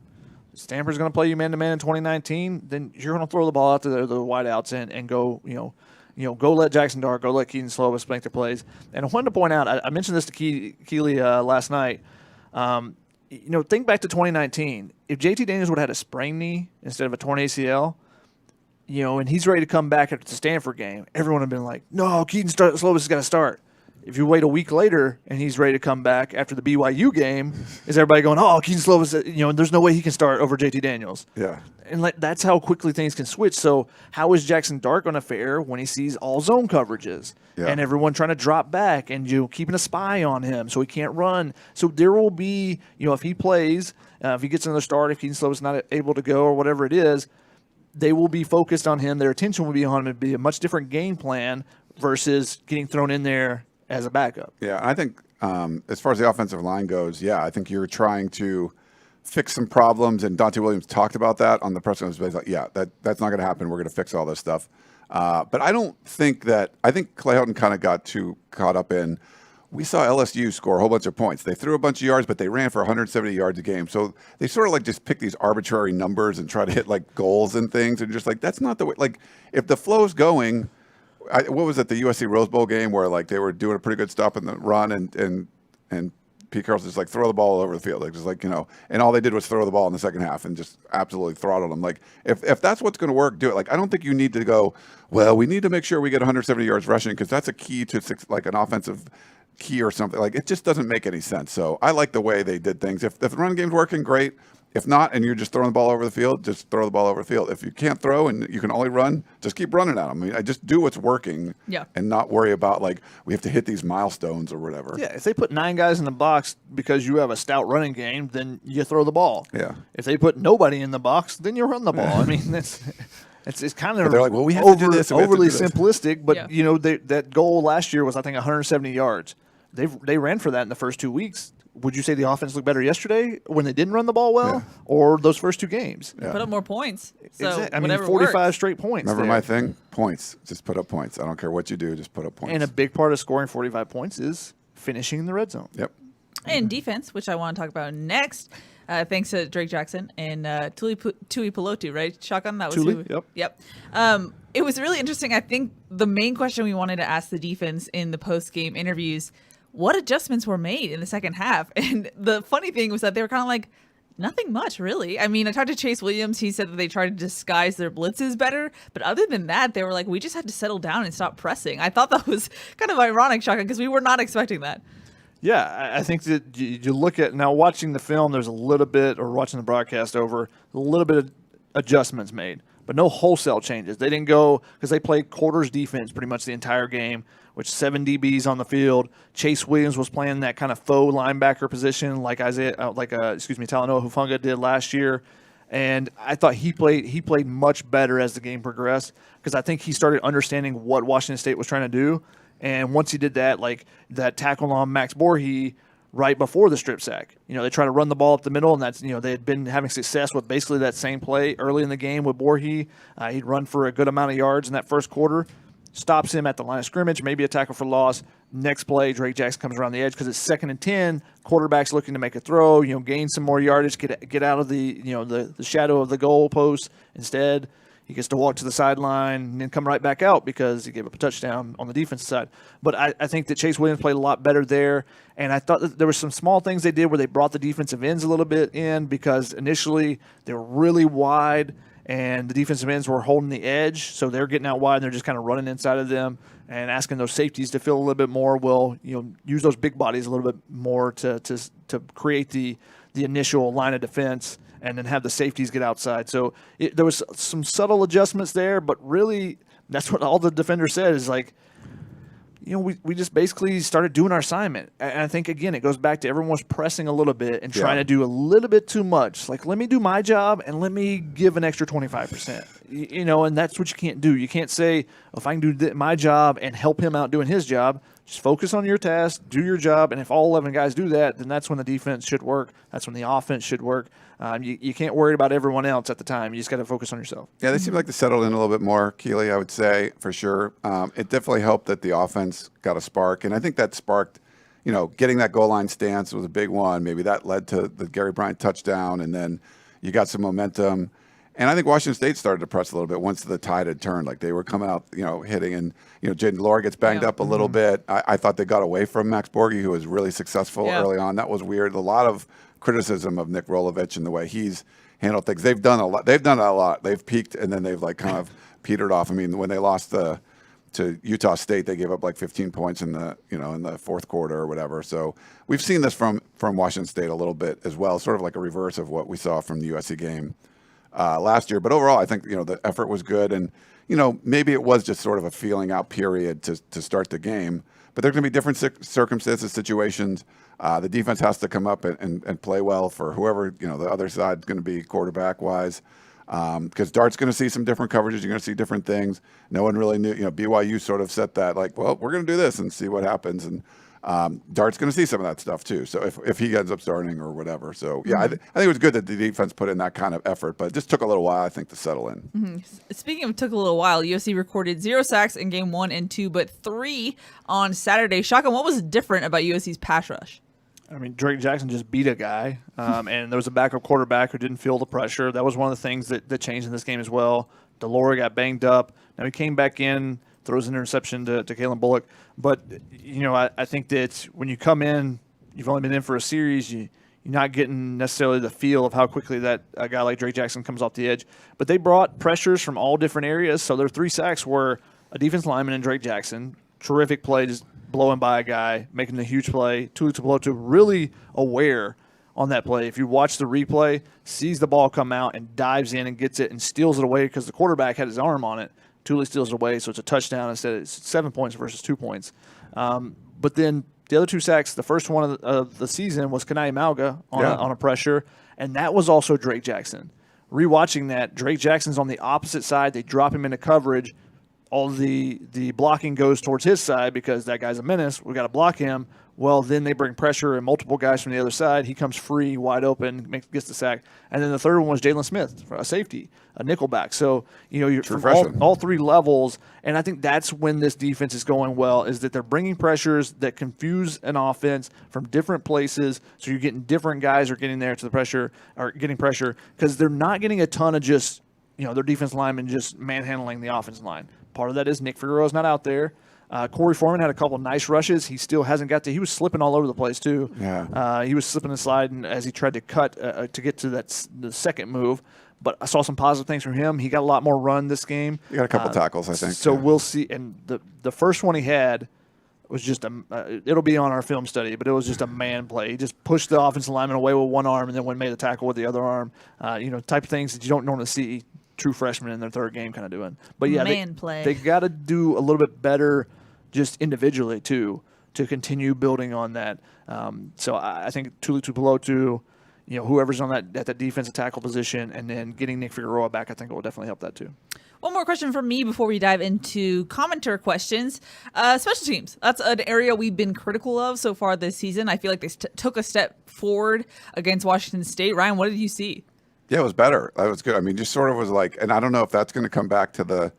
Stanford's going to play you man-to-man in 2019, then you're going to throw the ball out to the wideouts and go, go let Jaxson Dart, go let Kedon Slovis make their plays. And I wanted to point out, I mentioned this to Keely last night. Think back to 2019. If JT Daniels would have had a sprained knee instead of a torn ACL, and he's ready to come back after the Stanford game, everyone would have been like, no, Kedon Slovis has got to start. If you wait a week later and he's ready to come back after the BYU game, is everybody going, oh, Kedon Slovis, there's no way he can start over JT Daniels. Yeah. And that's how quickly things can switch. So how is Jaxson Dart going to fare when he sees all zone coverages and everyone trying to drop back and keeping a spy on him so he can't run? So there will be, if he plays, if he gets another start, if Kedon Slovis is not able to go or whatever it is, they will be focused on him. Their attention will be on him. It'll be a much different game plan versus getting thrown in there as a backup. Yeah, I think as far as the offensive line goes, I think you're trying to fix some problems, and Dante Williams talked about that on the press conference. He's like, that's not going to happen. We're going to fix all this stuff. But I don't think that – I think Clay Helton kind of got too caught up in – we saw LSU score a whole bunch of points. They threw a bunch of yards, but they ran for 170 yards a game. So they sort of like just pick these arbitrary numbers and try to hit like goals and things, and just like that's not the way – like if the flow's going – what was it, the USC Rose Bowl game where like they were doing a pretty good stop in the run and Pete Carroll's just like throw the ball all over the field, like just like and all they did was throw the ball in the second half and just absolutely throttled them. Like if that's what's going to work, do it. Like I don't think you need to go, well, we need to make sure we get 170 yards rushing because that's a key to like an offensive key or something. Like it just doesn't make any sense. So I like the way they did things. If the run game's working, great. If not, and you're just throwing the ball over the field, just throw the ball over the field. If you can't throw and you can only run, just keep running at them. I mean, I just do what's working and not worry about, like, we have to hit these milestones or whatever. Yeah, if they put 9 guys in the box because you have a stout running game, then you throw the ball. Yeah. If they put nobody in the box, then you run the ball. I mean, it's kind of they're like, well, we have to do this. Overly simplistic, but, that goal last year was, I think, 170 yards. They ran for that in the first 2 weeks. Would you say the offense looked better yesterday when they didn't run the ball well, or those first 2 games? They put up more points. So I mean, 45 works. straight points. Remember my thing? Points. Just put up points. I don't care what you do. Just put up points. And a big part of scoring 45 points is finishing in the red zone. Yep. And defense, which I want to talk about next, thanks to Drake Jackson and Tui Pelotu, right? Shotgun? That was Tuli, who? Yep. It was really interesting. I think the main question we wanted to ask the defense in the post-game interviews, what adjustments were made in the second half? And the funny thing was that they were kind of like, nothing much, really. I mean, I talked to Chase Williams. He said that they tried to disguise their blitzes better. But other than that, they were like, we just had to settle down and stop pressing. I thought that was kind of ironic, Shaka, because we were not expecting that. Yeah, I think that you look at now watching the film, there's a little bit, or watching the broadcast over, a little bit of adjustments made, but no wholesale changes. They didn't go, because they played quarters defense pretty much the entire game, which 7 DBs on the field. Chase Williams was playing that kind of faux linebacker position like Talanoa Hufanga did last year. And I thought he played much better as the game progressed because I think he started understanding what Washington State was trying to do. And once he did that, like that tackle on Max Borghi right before the strip sack, they try to run the ball up the middle, and that's, they had been having success with basically that same play early in the game with Borghi. He'd run for a good amount of yards in that first quarter. Stops him at the line of scrimmage, maybe a tackle for loss. Next play, Drake Jackson comes around the edge because it's 2nd and 10. Quarterback's looking to make a throw, gain some more yardage, get out of the the shadow of the goal post. Instead, he gets to walk to the sideline and then come right back out because he gave up a touchdown on the defensive side. But I think that Chase Williams played a lot better there, and I thought that there were some small things they did where they brought the defensive ends a little bit in because initially they were really wide, and the defensive ends were holding the edge, so they're getting out wide and they're just kind of running inside of them and asking those safeties to feel a little bit more. Well, use those big bodies a little bit more to create the initial line of defense and then have the safeties get outside. So there was some subtle adjustments there, but really that's what all the defenders said is like, we just basically started doing our assignment. And I think, again, it goes back to everyone was pressing a little bit and trying to do a little bit too much. Like, let me do my job and let me give an extra 25%. And that's what you can't do. You can't say, if I can do my job and help him out doing his job, just focus on your task, do your job. And if all 11 guys do that, then that's when the defense should work. That's when the offense should work. You can't worry about everyone else at the time. You just got to focus on yourself. Yeah, they seem like they settled in a little bit more, Keely, I would say, for sure. It definitely helped that the offense got a spark. And I think that sparked, getting that goal line stance was a big one. Maybe that led to the Gary Bryant touchdown, and then you got some momentum. And I think Washington State started to press a little bit once the tide had turned. Like they were coming out, hitting, and Jaden Laura gets banged up a little bit. I thought they got away from Max Borghi, who was really successful early on. That was weird. A lot of criticism of Nick Rolovich and the way he's handled things. They've done a lot. They've peaked and then they've like kind of petered off. I mean, when they lost to Utah State, they gave up like 15 points in the fourth quarter or whatever. So we've seen this from Washington State a little bit as well, sort of like a reverse of what we saw from the USC game last year. But overall, I think the effort was good, and maybe it was just sort of a feeling out period to start the game. But there's going to be different circumstances, situations. The defense has to come up and play well for whoever the other side's going to be quarterback wise. Because Dart's going to see some different coverages. You're going to see different things. No one really knew. BYU sort of set that, like, well, we're going to do this and see what happens. And Dart's going to see some of that stuff too. So if he ends up starting or whatever. So, yeah, I think it was good that the defense put in that kind of effort. But it just took a little while, I think, to settle in. Mm-hmm. Speaking of took a little while, USC recorded 0 sacks in game 1 and 2, but 3 on Saturday. Shotgun, what was different about USC's pass rush? I mean, Drake Jackson just beat a guy, and there was a backup quarterback who didn't feel the pressure. That was one of the things that changed in this game as well. DeLore got banged up. Now he came back in, throws an interception to Kalen Bullock. But, I think that when you come in, you've only been in for a series, you're not getting necessarily the feel of how quickly that a guy like Drake Jackson comes off the edge. But they brought pressures from all different areas. So their 3 sacks were a defense lineman and Drake Jackson. Terrific play, just blowing by a guy, making a huge play. Tuipulotu really aware on that play. If you watch the replay, sees the ball come out and dives in and gets it and steals it away because the quarterback had his arm on it. Tuli steals it away, so it's a touchdown instead. It's 7 points versus 2 points. But then the other 2 sacks, the first one of the season was Kanai Mauga on a pressure, and that was also Drake Jackson. Rewatching that, Drake Jackson's on the opposite side. They drop him into coverage. All the blocking goes towards his side because that guy's a menace. We got to block him. Well, then they bring pressure and multiple guys from the other side. He comes free, wide open, gets the sack. And then the third one was Jalen Smith, a safety, a nickelback. So, you're from all 3 levels. And I think that's when this defense is going well, is that they're bringing pressures that confuse an offense from different places. So you're getting different guys are getting there to the pressure or getting pressure because they're not getting a ton of just, their defense linemen just manhandling the offensive line. Part of that is Nick Figueroa's not out there. Corey Foreman had a couple nice rushes. He still hasn't got to – he was slipping all over the place too. Yeah. He was slipping and sliding as he tried to cut to get to the second move. But I saw some positive things from him. He got a lot more run this game. He got a couple tackles, I think. So we'll see. And the first one he had was just it'll be on our film study, but it was just a man play. He just pushed the offensive lineman away with one arm and then made the tackle with the other arm. Type of things that you don't normally see true freshmen in their third game kind of doing. But yeah, they got to do a little bit better just individually too to continue building on that. So I think Tuipulotu, whoever's on at that defensive tackle position, and then getting Nick Figueroa back, I think it will definitely help that too. One more question from me before we dive into commenter questions. Special teams. That's an area we've been critical of so far this season. I feel like they took a step forward against Washington State. Ryan, what did you see? Yeah, it was better. That was good. I mean, just sort of was like, and I don't know if that's going to come back to the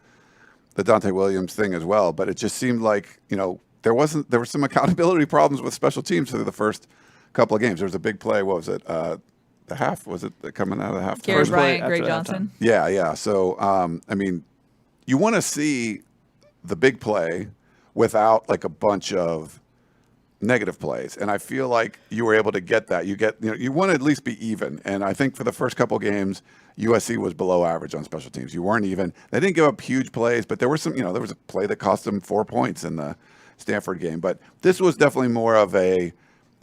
Dante Williams thing as well, but it just seemed like, there were some accountability problems with special teams through the first couple of games. There was a big play. What was it? The half? Was it coming out of the half? Gary Bryant, Gray Johnson. Yeah. So, I mean, you want to see the big play without like a bunch of negative plays, and I feel like you were able to get that. You want to at least be even, and I think for the first couple games, USC was below average on special teams. You weren't even. They didn't give up huge plays, but there were some. There was a play that cost them 4 points in the Stanford game, but this was definitely more of a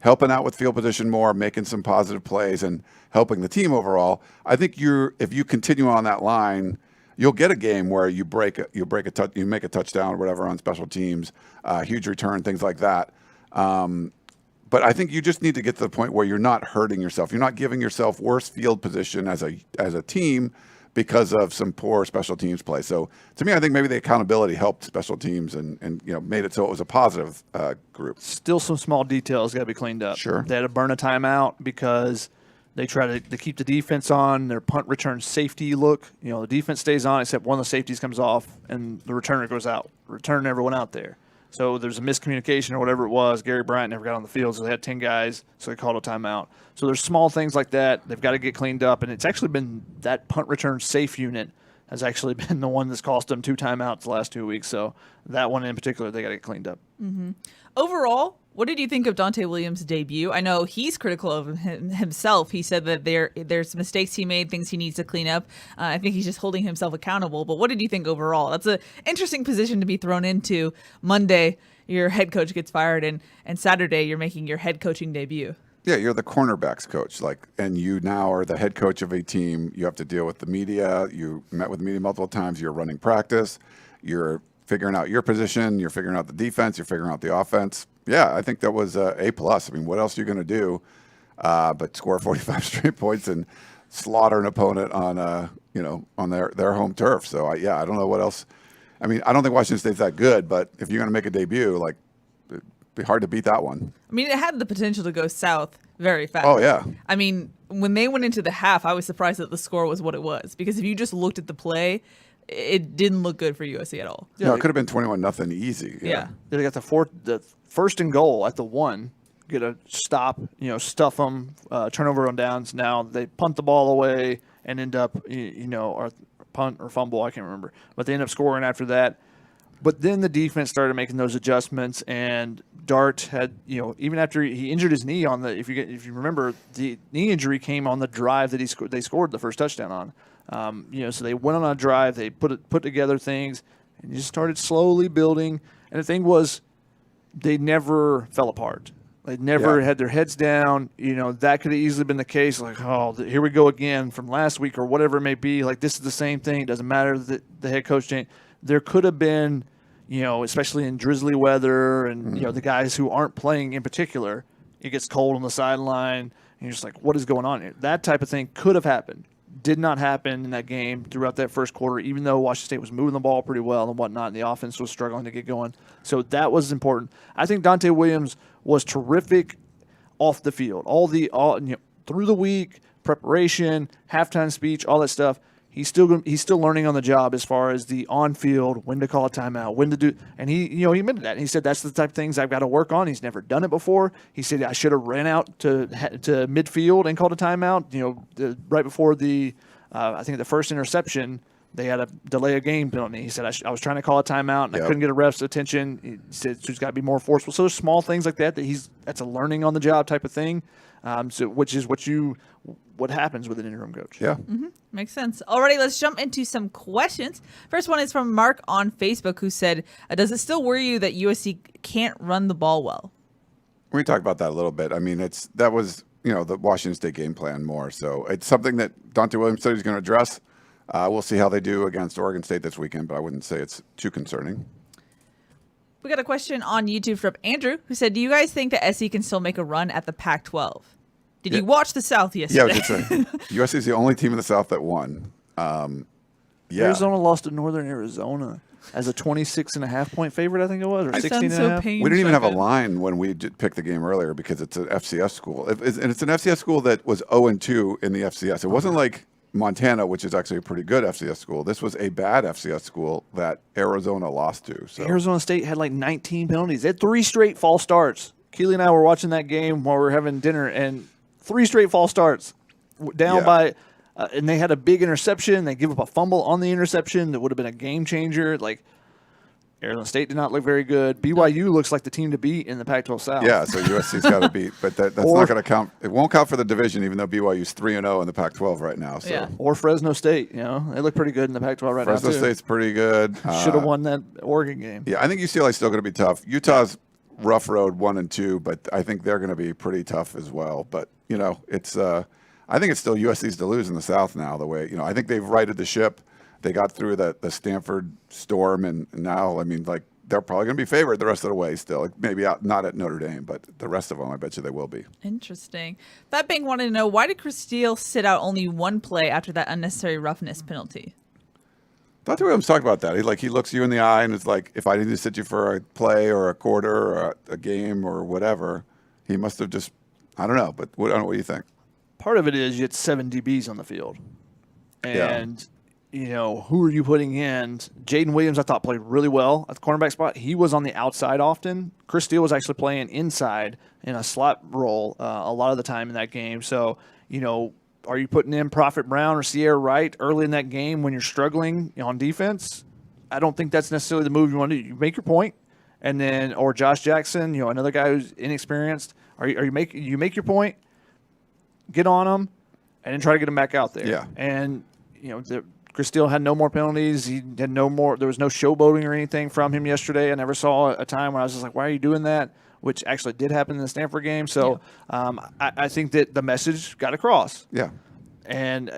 helping out with field position more, making some positive plays, and helping the team overall. I think if you continue on that line, you'll get a game where you make a touchdown or whatever on special teams, huge return, things like that. But I think you just need to get to the point where you're not hurting yourself. You're not giving yourself worse field position as a team because of some poor special teams play. So to me, I think maybe the accountability helped special teams and made it so it was a positive group. Still some small details got to be cleaned up. Sure. They had to burn a timeout because they try to keep the defense on. Their punt return safety look. The defense stays on except one of the safeties comes off and the returner goes out. Return everyone out there. So there's a miscommunication or whatever it was. Gary Bryant never got on the field, so they had 10 guys, so they called a timeout. So there's small things like that. They've got to get cleaned up, and it's actually been that punt return safe unit has actually been the one that's cost them 2 timeouts the last 2 weeks. So that one in particular, they got to get cleaned up. Mm-hmm. Overall, What did you think of Dante Williams' debut? I know he's critical of himself. He said that there's mistakes he made, things he needs to clean up. I think he's just holding himself accountable. But what did you think overall? That's an interesting position to be thrown into. Monday, your head coach gets fired, and Saturday, you're making your head coaching debut. Yeah, you're the cornerbacks coach, and you now are the head coach of a team. You have to deal with the media. You met with the media multiple times. You're running practice. You're figuring out your position. You're figuring out the defense. You're figuring out the offense. Yeah, I think that was A+. I mean, what else are you going to do but score 45 straight points and slaughter an opponent on on their home turf? So I don't know what else. I mean, I don't think Washington State's that good, but if you're going to make a debut, it'd be hard to beat that one. I mean, it had the potential to go south very fast. Oh yeah. I mean, when they went into the half, I was surprised that the score was what it was, because if you just looked at the play, it didn't look good for USC at all. Yeah, no, it could have been 21-0 easy. Yeah. They got the first and goal at the 1, get a stop, stuff them, turnover on downs. Now they punt the ball away and end up, or punt or fumble, I can't remember. But they end up scoring after that. But then the defense started making those adjustments, and Dart had, even after he injured his knee on if you remember, the knee injury came on the drive that they scored the first touchdown on. So they went on a drive, they put together things, and just started slowly building. And the thing was, they never fell apart. They never had their heads down. That could have easily been the case. Like, oh, here we go again from last week or whatever it may be. Like, this is the same thing. It doesn't matter that the head coach changed. There could have been, especially in drizzly weather and, the guys who aren't playing in particular, it gets cold on the sideline. And you're just like, what is going on here? That type of thing could have happened. Did not happen in that game throughout that first quarter, even though Washington State was moving the ball pretty well and whatnot, and the offense was struggling to get going. So that was important. I think Dante Williams was terrific off the field. Through the week, preparation, halftime speech, all that stuff. He's still learning on the job as far as the on-field, when to call a timeout, when to do. And he admitted that. He said that's the type of things I've got to work on. He's never done it before. He said I should have ran out to midfield and called a timeout. Right before I think the first interception, they had a delay of game penalty. He said I was trying to call a timeout and I couldn't get a ref's attention. He said he's got to be more forceful. So there's small things like that that's a learning on the job type of thing. Which is what happens with an interim coach. Yeah. Mm-hmm. Makes sense. Alrighty, let's jump into some questions. First one is from Mark on Facebook, who said, does it still worry you that USC can't run the ball well? We talked about that a little bit. I mean, that was the Washington State game plan more. So it's something that Dante Williams said he's going to address. We'll see how they do against Oregon State this weekend, but I wouldn't say it's too concerning. We got a question on YouTube from Andrew, who said, do you guys think that SC can still make a run at the Pac-12? Did you watch the South yesterday? Yeah, I was going to say, USC is the only team in the South that won. Arizona lost to Northern Arizona as a 26.5-point favorite, I think it was, or 16.5. We didn't even have a line when we picked the game earlier because it's an FCS school. And it's an FCS school that was 0-2 in the FCS. It wasn't like Montana, which is actually a pretty good FCS school. This was a bad FCS school that Arizona lost to. So Arizona State had 19 penalties. They had 3 straight false starts. Keely and I were watching that game while we were having dinner, and 3 straight false starts down by and they had a big interception. They give up a fumble on the interception that would have been a game changer. Arizona State did not look very good. BYU looks like the team to beat in the Pac-12 South. Yeah, so USC's got to beat, but that's not going to count. It won't count for the division, even though BYU's 3-0 in the Pac-12 right now. So. Yeah. Or Fresno State, they look pretty good in the Pac-12 right now. Fresno State's pretty good. Should have won that Oregon game. Yeah, I think UCLA's still going to be tough. Utah's rough road 1 and 2, but I think they're going to be pretty tough as well. But it's I think it's still USC's to lose in the South now. The way I think they've righted the ship. They got through the Stanford storm, and now they're probably going to be favored the rest of the way still. Maybe not at Notre Dame, but the rest of them, I bet you they will be. Interesting. That Bank wanted to know, why did Chris Steele sit out only one play after that unnecessary roughness penalty? Dante Williams talked about that. He looks you in the eye and is like, if I need to sit you for a play or a quarter or a game or whatever, he must have just, I don't know. But I don't know, what do you think? Part of it is you had 7 DBs on the field. And, who are you putting in? Jaden Williams, I thought, played really well at the cornerback spot. He was on the outside often. Chris Steele was actually playing inside in a slot role a lot of the time in that game. So, are you putting in Prophet Brown or Sierra Wright early in that game when you're struggling on defense? I don't think that's necessarily the move you want to do. You make your point, and then or Josh Jackson, another guy who's inexperienced. You make your point, get on him, and then try to get him back out there. Yeah. And Chris Steele had no more penalties. He had no more. There was no showboating or anything from him yesterday. I never saw a time where I was just like, "Why are you doing that?" Which actually did happen in the Stanford game. So I think that the message got across. Yeah. And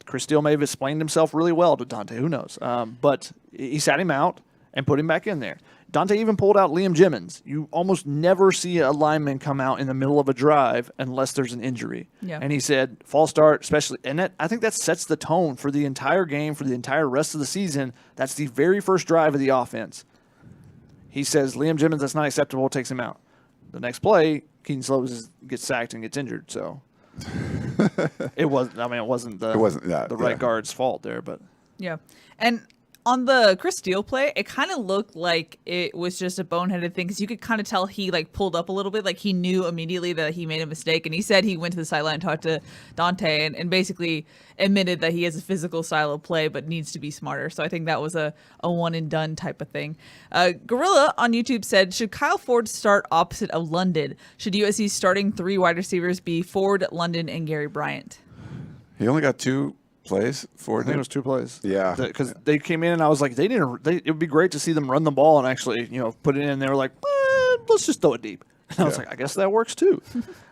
Chris Steele may have explained himself really well to Dante. Who knows? But he sat him out and put him back in there. Dante even pulled out Liam Jimmons. You almost never see a lineman come out in the middle of a drive unless there's an injury. Yeah. And he said, false start, especially, and I think that sets the tone for the entire game, for the entire rest of the season. That's the very first drive of the offense. He says, Liam Jimmons, that's not acceptable, takes him out. The next play, Kedon Slovis gets sacked and gets injured. So it wasn't the right guard's fault there, but Yeah. And on the Chris Steele play, it kind of looked like it was just a boneheaded thing because you could kind of tell he pulled up a little bit, like he knew immediately that he made a mistake. And he said he went to the sideline and talked to Dante and basically admitted that he has a physical style of play but needs to be smarter. So I think that was a one and done type of thing. Gorilla on YouTube said, should Kyle Ford start opposite of London? Should USC's starting 3 wide receivers be Ford, London, and Gary Bryant? He only got 2 plays for I think it was 2 plays. Yeah. Because they came in and I was like, it would be great to see them run the ball and actually, put it in. They were like, let's just throw it deep. And I was like, I guess that works too.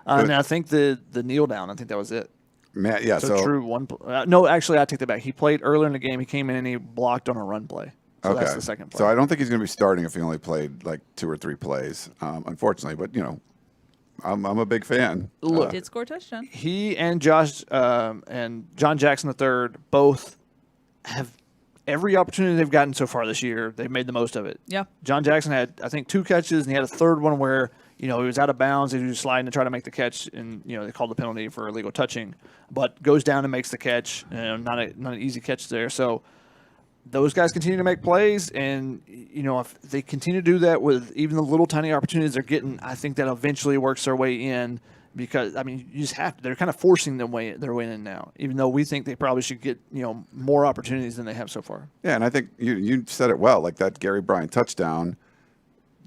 And I think the kneel down, I think that was it. Man, yeah. So true one. No, actually, I take that back. He played earlier in the game. He came in and he blocked on a run play. So okay. That's the second play. So I don't think he's going to be starting if he only played like 2 or 3 plays, unfortunately. But, I'm a big fan. He did score a touchdown. He and Josh and John Jackson III both have every opportunity they've gotten so far this year. They've made the most of it. Yeah. John Jackson had, I think, 2 catches, and he had a third one where he was out of bounds. He was sliding to try to make the catch, and they called the penalty for illegal touching, but goes down and makes the catch. Not an easy catch there. So those guys continue to make plays, and if they continue to do that with even the little tiny opportunities they're getting, I think that eventually works their way in. Because you just have to. They're kind of forcing their way in now, even though we think they probably should get more opportunities than they have so far. Yeah, and I think you said it well. Like that Gary Bryant touchdown,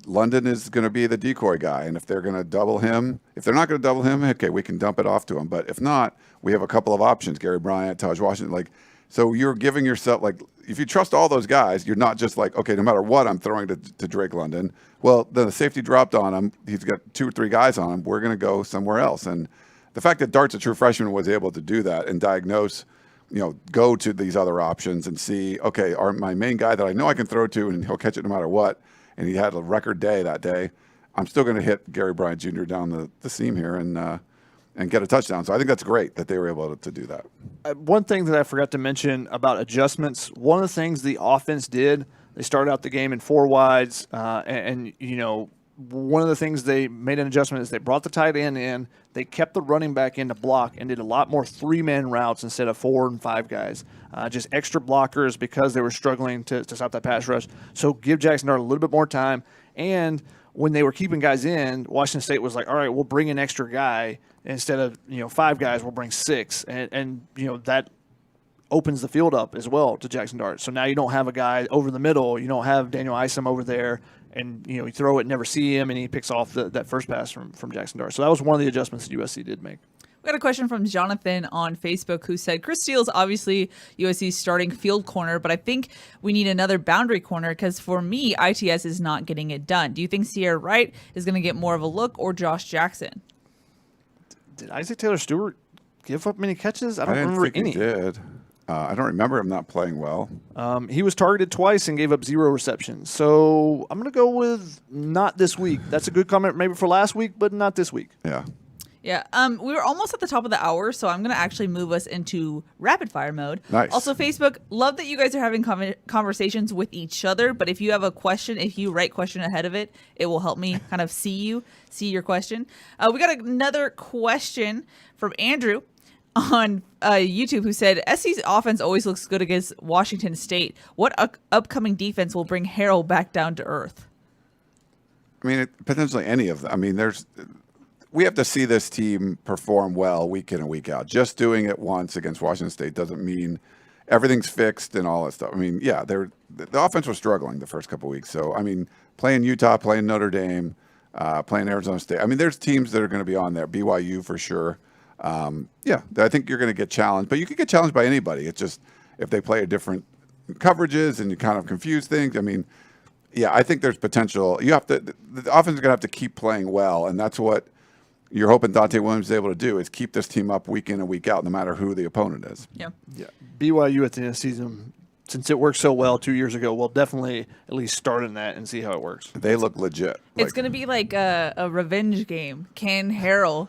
London is going to be the decoy guy, and if they're going to double him, if they're not going to double him, okay, we can dump it off to him. But if not, we have a couple of options: Gary Bryant, Taj Washington. So you're giving yourself if you trust all those guys, you're not just okay, no matter what, I'm throwing to Drake London. Well, then the safety dropped on him. He's got 2 or 3 guys on him. We're going to go somewhere else. And the fact that Dart's a true freshman was able to do that and diagnose, go to these other options and see, okay, my main guy that I know I can throw to and he'll catch it no matter what. And he had a record day that day. I'm still going to hit Gary Bryant Jr. down the seam here and get a touchdown. So I think that's great that they were able to do that. One thing that I forgot to mention about adjustments, one of the things the offense did, they started out the game in 4 wides, and one of the things they made an adjustment is they brought the tight end in, they kept the running back in to block, and did a lot more 3-man routes instead of 4 and 5 guys. Just extra blockers because they were struggling to stop that pass rush. So give Jaxson Dart a little bit more time. And when they were keeping guys in, Washington State was like, all right, we'll bring an extra guy. Instead of 5 guys, we'll bring 6. And that opens the field up as well to Jaxson Dart. So now you don't have a guy over the middle. You don't have Daniel Isom over there, and you throw it, never see him, and he picks off that first pass from Jaxson Dart. So that was one of the adjustments that USC did make. We got a question from Jonathan on Facebook who said, Chris Steele is obviously USC's starting field corner, but I think we need another boundary corner because for me, ITS is not getting it done. Do you think Sierra Wright is going to get more of a look or Josh Jackson? Did Isaac Taylor Stewart give up many catches? I don't didn't remember think any. He did. I don't remember him not playing well. He was targeted twice and gave up 0 receptions. So I'm going to go with not this week. That's a good comment maybe for last week, but not this week. Yeah. Yeah, we were almost at the top of the hour, so I'm going to actually move us into rapid fire mode. Nice. Also, Facebook, love that you guys are having conversations with each other, but if you have a question, if you write question ahead of it, it will help me kind of see your question. We got another question from Andrew on YouTube who said, SC's offense always looks good against Washington State. What upcoming defense will bring Harrell back down to earth? I mean, potentially any of them. I mean, we have to see this team perform well week in and week out. Just doing it once against Washington State doesn't mean everything's fixed and all that stuff. I mean, yeah, the offense was struggling the first couple weeks. So, I mean, playing Utah, playing Notre Dame, playing Arizona State. I mean, there's teams that are going to be on there. BYU for sure. Yeah, I think you're going to get challenged. But you could get challenged by anybody. It's just if they play a different coverages and you kind of confuse things. I mean, yeah, I think there's potential. You have to. The offense is going to have to keep playing well, and that's what you're hoping Dante Williams is able to do, is keep this team up week in and week out, no matter who the opponent is. Yeah. BYU at the end of the season, since it worked so well 2 years ago, we'll definitely at least start in that and see how it works. They look legit. It's going to be like a revenge game. Can Harrell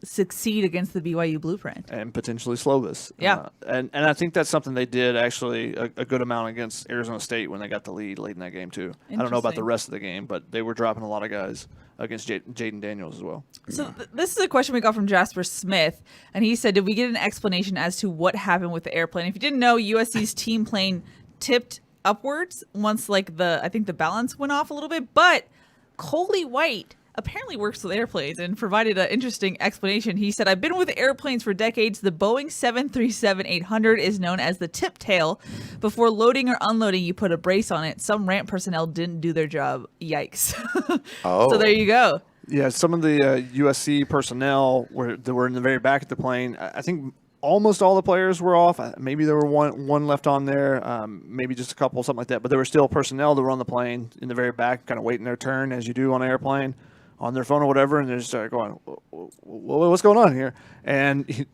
succeed against the BYU blueprint? And potentially Slovis. Yeah. And I think that's something they did actually a good amount against Arizona State when they got the lead late in that game too. I don't know about the rest of the game, but they were dropping a lot of guys against Jaden Daniels as well. So this is a question we got from Jasper Smith, and he said, did we get an explanation as to what happened with the airplane? If you didn't know, USC's team plane tipped upwards once I think the balance went off a little bit, but Coley White apparently works with airplanes and provided an interesting explanation. He said, I've been with airplanes for decades. The Boeing 737-800 is known as the tip tail. Before loading or unloading, you put a brace on it. Some ramp personnel didn't do their job. Yikes. So there you go. Yeah, some of the USC personnel that were in the very back of the plane, I think almost all the players were off. Maybe there were one left on there, maybe just a couple, something like that. But there were still personnel that were on the plane in the very back, kind of waiting their turn, as you do on an airplane, on their phone or whatever, and they're just going, what's going on here? And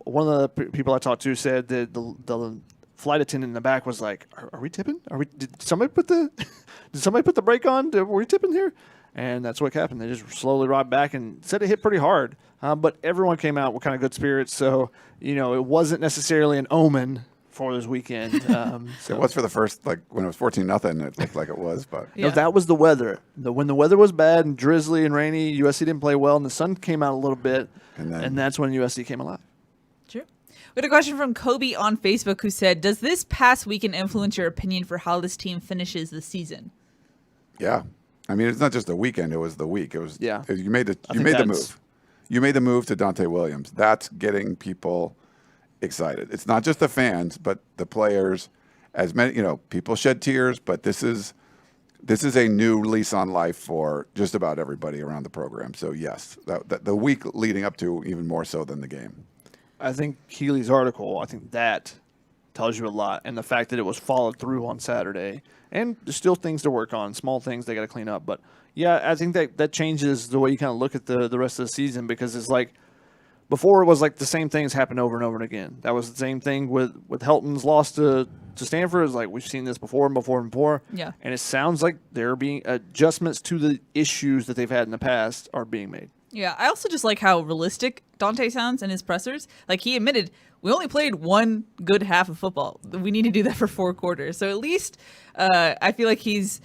one of the people I talked to said that the flight attendant in the back was like, "Are we tipping? Did somebody put the brake on? Were we tipping here?" And that's what happened. They just slowly rocked back and said it hit pretty hard. But everyone came out with kind of good spirits, so it wasn't necessarily an omen for this weekend. It was for the first, when it was 14-0, it looked like it was, but no, that was the weather. When the weather was bad and drizzly and rainy, USC didn't play well, and the sun came out a little bit, and that's when USC came alive. True. We had a question from Kobe on Facebook who said, does this past weekend influence your opinion for how this team finishes the season? Yeah. I mean, it's not just the weekend, it was the week. It was you made the move. You made the move to Dante Williams. That's getting people excited. It's not just the fans, but the players. As many, people shed tears, but this is a new lease on life for just about everybody around the program. So yes, the week leading up to, even more so than the game. I think Keely's article, that tells you a lot, and the fact that it was followed through on Saturday, and there's still things to work on, small things they got to clean up. But yeah, I think that changes the way you kind of look at the rest of the season, because it's like, before it was like the same things happened over and over and again. That was the same thing with Helton's loss to Stanford. It's like we've seen this before and before and before. Yeah. And it sounds like there are being adjustments to the issues that they've had in the past are being made. Yeah, I also just like how realistic Dante sounds in his pressers. Like, he admitted, we only played one good half of football. We need to do that for 4 quarters. So at least I feel like he's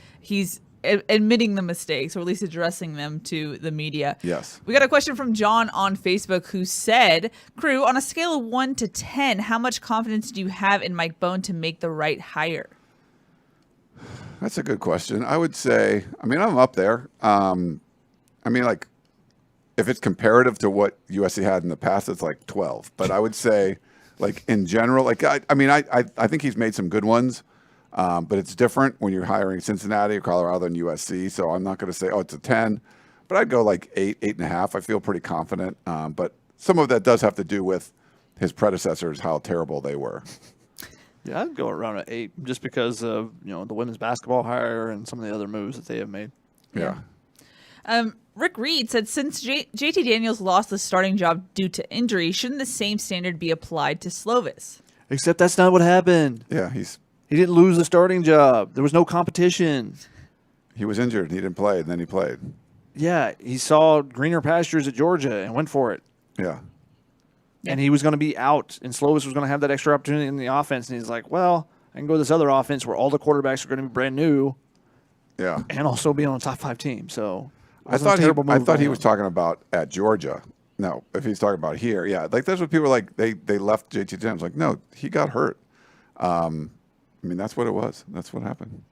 admitting the mistakes, or at least addressing them to the media. Yes. We got a question from John on Facebook who said, crew, on a scale of 1 to 10, how much confidence do you have in Mike Bohn to make the right hire? That's a good question. I would say, I'm up there. If it's comparative to what USC had in the past, it's like 12. But I would say, in general, I think he's made some good ones. But it's different when you're hiring Cincinnati or Colorado than USC. So I'm not going to say, it's a 10. But I'd go 8, 8.5. I feel pretty confident. But some of that does have to do with his predecessors, how terrible they were. Yeah, I'd go around an 8 just because of the women's basketball hire and some of the other moves that they have made. Yeah. Rick Reed said, since JT Daniels lost the starting job due to injury, shouldn't the same standard be applied to Slovis? Except that's not what happened. Yeah, he didn't lose the starting job. There was no competition. He was injured. And he didn't play, and then he played. Yeah, he saw greener pastures at Georgia and went for it. Yeah. And he was going to be out, and Slovis was going to have that extra opportunity in the offense. And he's like, well, I can go to this other offense where all the quarterbacks are going to be brand new. Yeah. And also be on a top 5 team. So I thought he was talking about at Georgia. No, if he's talking about here, yeah. That's what people are like. They left JT Daniels. Like, no, he got hurt. That's what it was. That's what happened.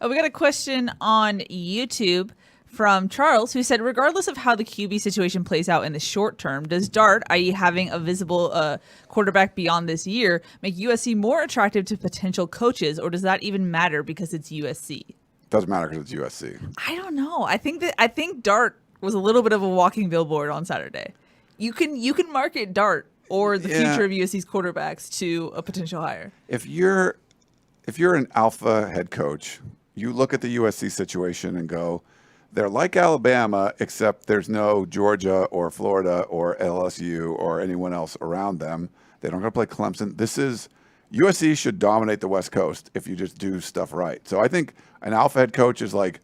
We got a question on YouTube from Charles, who said, regardless of how the QB situation plays out in the short term, does Dart, i.e. having a visible quarterback beyond this year, make USC more attractive to potential coaches, or does that even matter because it's USC? Doesn't matter because it's USC. I don't know. I think Dart was a little bit of a walking billboard on Saturday. You can market Dart or the future of USC's quarterbacks to a potential hire. If you're an alpha head coach, you look at the USC situation and go, they're like Alabama, except there's no Georgia or Florida or LSU or anyone else around them. They don't go to play Clemson. USC should dominate the West Coast if you just do stuff right. So I think an alpha head coach is like,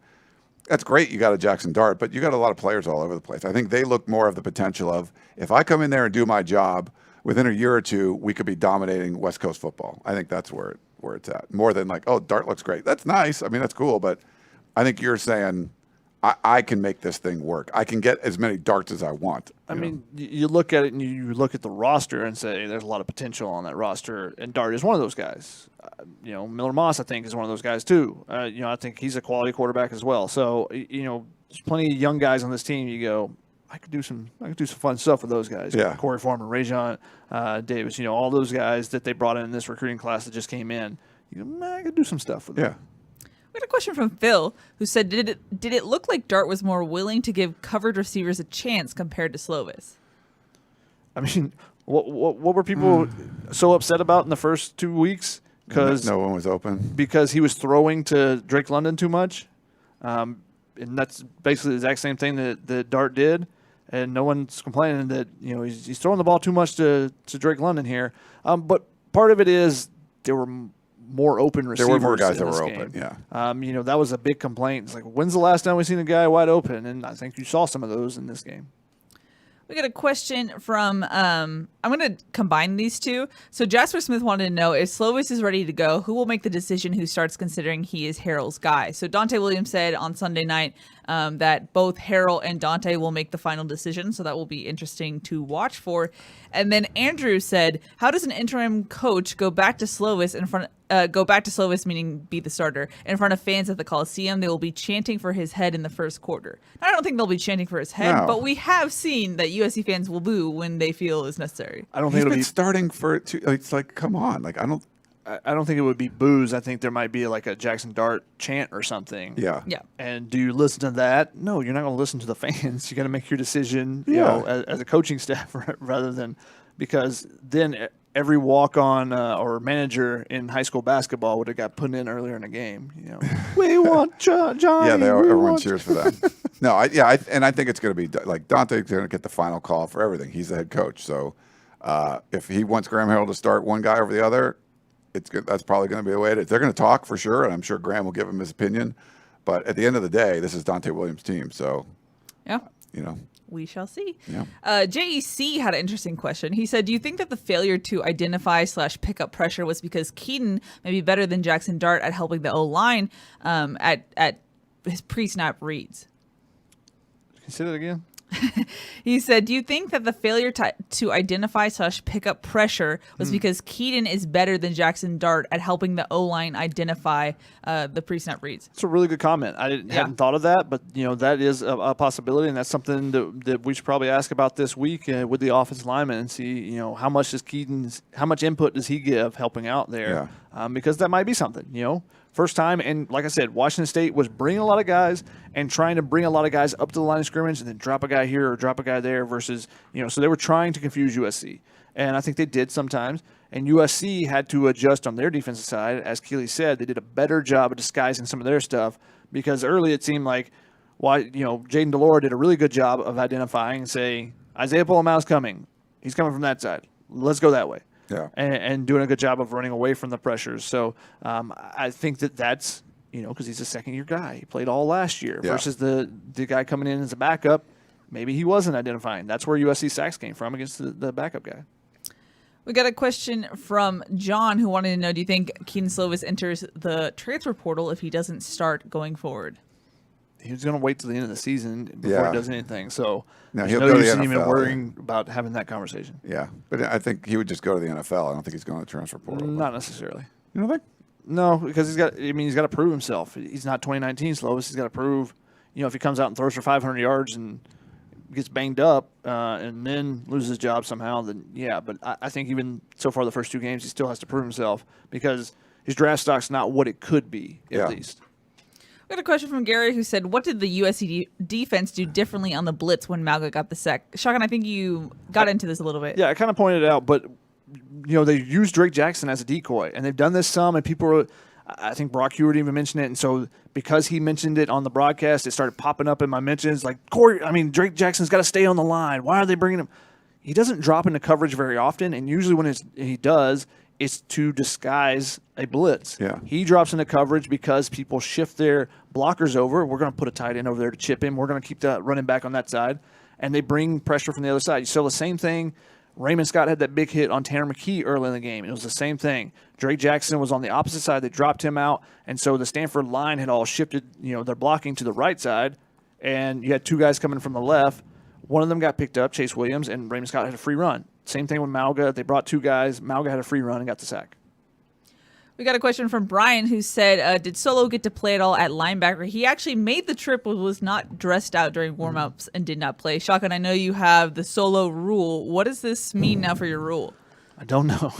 that's great, you got a Jaxson Dart, but you got a lot of players all over the place. I think they look more of the potential of, if I come in there and do my job, within a year or two, we could be dominating West Coast football. I think that's where it's at. More than like, oh, Dart looks great. That's nice. I mean, that's cool. But I think you're saying, I can make this thing work. I can get as many darts as I want. I mean, you look at it and you look at the roster and say there's a lot of potential on that roster, and Dart is one of those guys. Miller Moss, I think, is one of those guys too. I think he's a quality quarterback as well. So, there's plenty of young guys on this team. You go, I could do some fun stuff with those guys. Yeah. Corey Foreman, Rajon Davis, all those guys that they brought in this recruiting class that just came in. You go, I could do some stuff with them. Yeah. We had a question from Phil, who said, did it look like Dart was more willing to give covered receivers a chance compared to Slovis? I mean, what were people so upset about in the first 2 weeks? Because no one was open. Because he was throwing to Drake London too much. And that's basically the exact same thing that Dart did. And no one's complaining that he's throwing the ball too much to Drake London here. But part of it is there were more open receivers. There were more guys that were game. open, yeah. That was a big complaint. It's like, when's the last time we've seen a guy wide open? And I think you saw some of those in this game. We got a question from, I'm going to combine these two. So Jasper Smith wanted to know, if Slovis is ready to go, who will make the decision who starts considering he is Harrell's guy? So Dante Williams said on Sunday night that both Harrell and Dante will make the final decision. So that will be interesting to watch for. And then Andrew said, how does an interim coach go back to Slovis meaning be the starter, in front of fans at the Coliseum? They will be chanting for his head in the first quarter. I don't think they'll be chanting for his head, but we have seen that USC fans will boo when they feel is necessary. I don't He's think it'll been be starting for. It's like, come on, like I don't think it would be boos. I think there might be like a Jaxson Dart chant or something. Yeah. And do you listen to that? No, you're not going to listen to the fans. You got to make your decision, as a coaching staff rather than, because then every walk-on or manager in high school basketball would have got put in earlier in the game. We want Johnny. Yeah, everyone cheers for that. No, I think it's going to be like Dante's going to get the final call for everything. He's the head coach, so if he wants Graham Harrell to start one guy over the other, that's probably going to be the way it is. They're going to talk for sure, and I'm sure Graham will give him his opinion. But at the end of the day, this is Dante Williams' team, so yeah, we shall see. Yeah. JEC had an interesting question. He said, do you think that the failure to identify / pick up pressure was because Kedon may be better than Jaxson Dart at helping the O-line at his pre-snap reads? Can you say that again? He said, do you think that the failure to identify / pick up pressure was because Kedon is better than Jaxson Dart at helping the O-line identify the pre-snap reads? It's a really good comment. I hadn't thought of that, but that is a possibility, and that's something that we should probably ask about this week with the offensive lineman and see how much input does he give helping out there, because that might be something. First time, and like I said, Washington State was bringing a lot of guys and trying to bring a lot of guys up to the line of scrimmage and then drop a guy here or drop a guy there versus, so they were trying to confuse USC. And I think they did sometimes. And USC had to adjust on their defensive side. As Keely said, they did a better job of disguising some of their stuff because early it seemed like, Jaden Delore did a really good job of identifying and saying, Isaiah Pullman's coming. He's coming from that side. Let's go that way. Yeah. And doing a good job of running away from the pressures. So I think that's, because he's a second-year guy. He played all last year versus the guy coming in as a backup. Maybe he wasn't identifying. That's where USC sacks came from against the backup guy. We got a question from John who wanted to know, do you think Kedon Slovis enters the transfer portal if he doesn't start going forward? He was going to wait till the end of the season before he does anything. So no, he'll go to the use NFL, even worrying about having that conversation. Yeah, but I think he would just go to the NFL. I don't think he's going to the transfer portal. Not necessarily. You don't think? No, because he's got to prove himself. He's not 2019 Slovis. He's got to prove, if he comes out and throws for 500 yards and gets banged up and then loses his job somehow, then yeah. But I think even so far the first 2 games, he still has to prove himself because his draft stock's not what it could be, at least. We got a question from Gary who said, what did the USC defense do differently on the blitz when Malga got the sack? Shotgun, I think you got into this a little bit. Yeah, I kind of pointed it out, but they used Drake Jackson as a decoy, and they've done this some, and people were, I think Brock Heward even mentioned it, and so because he mentioned it on the broadcast, it started popping up in my mentions, like, Drake Jackson's got to stay on the line. Why are they bringing him? He doesn't drop into coverage very often, and usually when he does, it's to disguise a blitz. Yeah. He drops into coverage because people shift their blockers over. We're going to put a tight end over there to chip him. We're going to keep the running back on that side, and they bring pressure from the other side. You saw the same thing. Raymond Scott had that big hit on Tanner McKee early in the game. It was the same thing. Drake Jackson was on the opposite side. They dropped him out, and so the Stanford line had all shifted, their blocking to the right side, and you had 2 guys coming from the left. One of them got picked up, Chase Williams, and Raymond Scott had a free run. Same thing with Malga. They brought 2 guys. Malga had a free run and got the sack. We got a question from Brian who said, did Solo get to play at all at linebacker? He actually made the trip but was not dressed out during warmups and did not play. Shotgun, I know you have the Solo rule. What does this mean now for your rule? I don't know.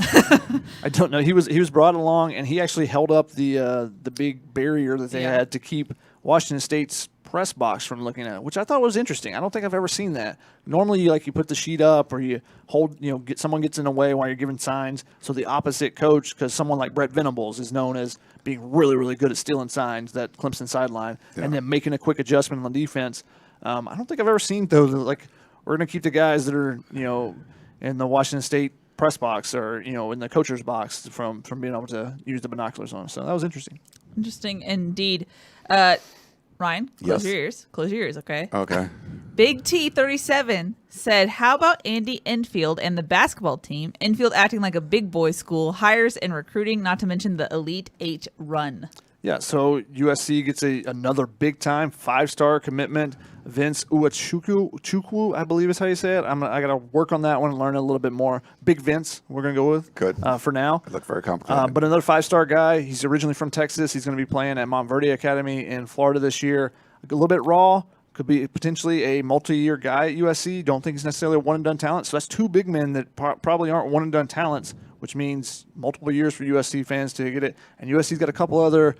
I don't know. He was brought along, and he actually held up the big barrier that they had to keep Washington State's press box from looking at it, which I thought was interesting. I don't think I've ever seen that. Normally, you put the sheet up or you hold, someone gets in the way while you're giving signs. So the opposite coach, because someone like Brett Venables is known as being really, really good at stealing signs, that Clemson sideline, and then making a quick adjustment on defense. I don't think I've ever seen those. Like, we're going to keep the guys that are, in the Washington State press box or, in the coacher's box from being able to use the binoculars on them. So that was interesting. Interesting indeed. Ryan, close your ears. Close your ears, okay? Okay. Big T37 said, how about Andy Enfield and the basketball team? Enfield acting like a big boy school, hires and recruiting, not to mention the Elite 8 run. Yeah, so USC gets another big-time 5-star commitment. Vince Uwachukwu, I believe is how you say it. I got to work on that one and learn a little bit more. Big Vince, we're going to go with. Good. For now. It looked very complicated. But another 5-star guy. He's originally from Texas. He's going to be playing at Montverde Academy in Florida this year. A little bit raw. Could be potentially a multi-year guy at USC. Don't think he's necessarily a one-and-done talent. So that's 2 big men that probably aren't one-and-done talents, which means multiple years for USC fans to get it. And USC's got a couple other,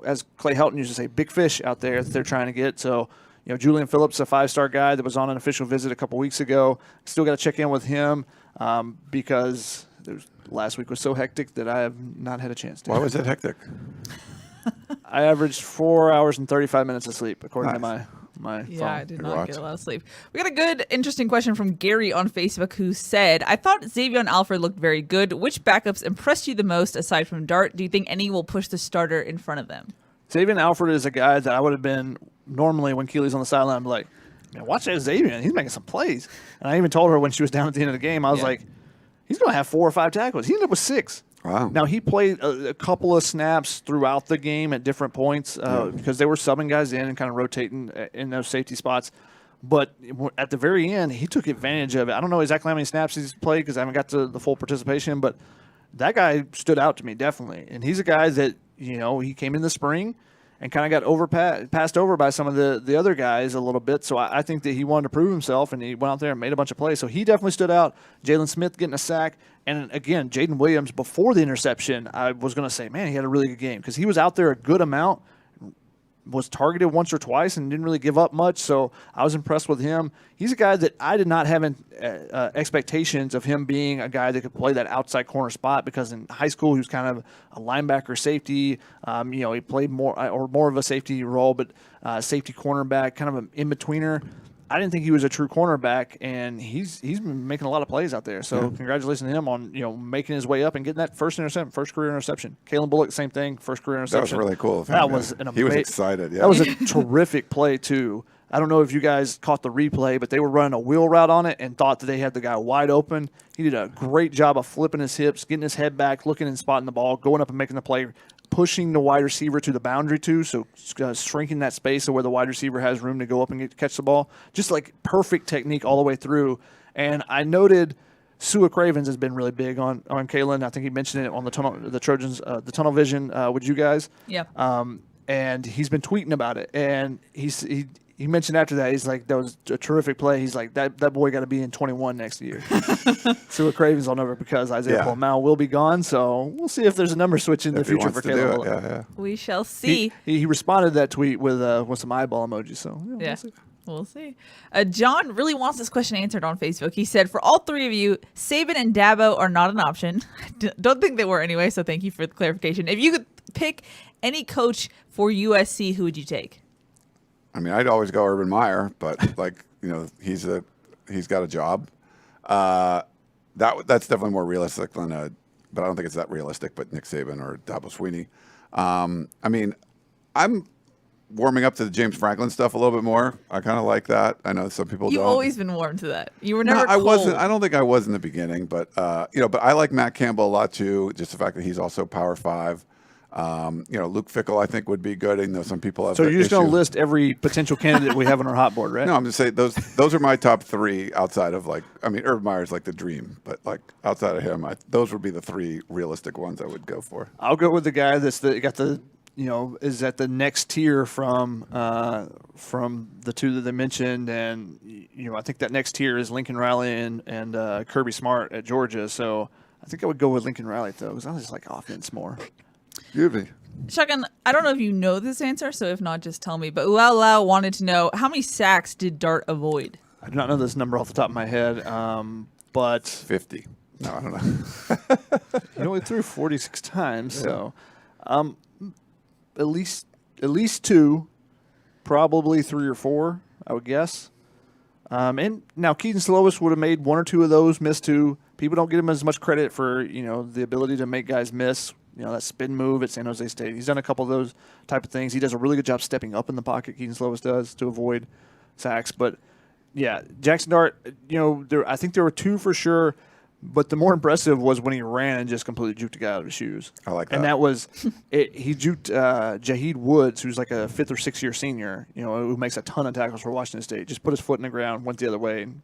as Clay Helton used to say, big fish out there that they're trying to get. So, Julian Phillips, a 5-star guy that was on an official visit a couple weeks ago. Still got to check in with him because last week was so hectic that I have not had a chance to. Why was it hectic? I averaged 4 hours and 35 minutes of sleep, according to my phone. Yeah, I did not get a lot of sleep. We got a good, interesting question from Gary on Facebook who said, I thought Xavier Alford looked very good. Which backups impressed you the most aside from Dart? Do you think any will push the starter in front of them? Xavier Alford is a guy that I would have been normally when Keely's on the sideline, I'm like, man, watch that Xavier. He's making some plays. And I even told her when she was down at the end of the game, I was like, he's going to have 4 or 5 tackles. He ended up with 6. Wow. Now, he played a couple of snaps throughout the game at different points because they were subbing guys in and kind of rotating in those safety spots. But at the very end, he took advantage of it. I don't know exactly how many snaps he's played because I haven't got to the full participation, but that guy stood out to me definitely. And he's a guy that, he came in the spring and kind of got passed over by some of the other guys a little bit. So I think that he wanted to prove himself, and he went out there and made a bunch of plays. So he definitely stood out. Jalen Smith getting a sack. And, again, Jaden Williams, before the interception, I was going to say, man, he had a really good game because he was out there a good amount, was targeted once or twice and didn't really give up much. So I was impressed with him. He's a guy that I did not have expectations of him being a guy that could play that outside corner spot because in high school he was kind of a linebacker safety. He played more of a safety role, but safety cornerback, kind of an in-betweener. I didn't think he was a true cornerback, and he's been making a lot of plays out there. So congratulations to him on making his way up and getting that first career interception. Kalen Bullock, same thing, first career interception. That was really cool. That was an amazing. He was excited. Yeah, that was a terrific play too. I don't know if you guys caught the replay, but they were running a wheel route on it and thought that they had the guy wide open. He did a great job of flipping his hips, getting his head back, looking and spotting the ball, going up and making the play, pushing the wide receiver to the boundary too, so shrinking that space of where the wide receiver has room to go up and catch the ball. Just like perfect technique all the way through. And I noted Sua Cravens has been really big on Kalen. I think he mentioned it on the Trojans, the tunnel vision with you guys. Yeah. and he's been tweeting about it. And he mentioned after that, he's like, that was a terrific play. He's like, that boy got to be in 21 next year. So with Cravens on over because Isaiah Pullman will be gone. So we'll see if there's a number switch in the future for Caleb. Yeah. We shall see. He responded to that tweet with some eyeball emojis. So yeah. We'll see. John really wants this question answered on Facebook. He said, for all three of you, Saban and Dabo are not an option. Don't think they were anyway, so thank you for the clarification. If you could pick any coach for USC, who would you take? I mean, I'd always go Urban Meyer, but he's got a job. That's definitely more realistic than but I don't think it's that realistic. But Nick Saban or Dabo Swinney. I mean, I'm warming up to the James Franklin stuff a little bit more. I kind of like that. I know some people don't. You've always been warm to that. You were never I cold. wasn't. I don't think I was in the beginning, but but I like Matt Campbell a lot too. Just the fact that he's also Power 5. Luke Fickell I think would be good. I know some people have. So you're just going to list every potential candidate we have on our hot board, right? No, I'm just saying those are my top three outside of Urban Meyer's like the dream, but like outside of him, those would be the three realistic ones I would go for. I'll go with the guy that's got the is at the next tier from the two that they mentioned, and I think that next tier is Lincoln Riley and Kirby Smart at Georgia. So I think I would go with Lincoln Riley though, because I just like offense more. Shotgun, I don't know if you know this answer, so if not, just tell me. But Lau wanted to know, how many sacks did Dart avoid? I do not know this number off the top of my head, but 50. No, I don't know. He only threw 46 times, so at least 2, probably 3 or 4, I would guess. And now Kedon Slovis would have made 1 or 2 of those, missed 2. People don't give him as much credit for the ability to make guys miss. That spin move at San Jose State. He's done a couple of those type of things. He does a really good job stepping up in the pocket, Kedon Slovis does, to avoid sacks. But, yeah, Jaxson Dart, I think there were 2 for sure. But the more impressive was when he ran and just completely juked a guy out of his shoes. I like that. And that was he juked Jaheed Woods, who's like a 5th or 6th year senior, who makes a ton of tackles for Washington State. Just put his foot in the ground, went the other way, and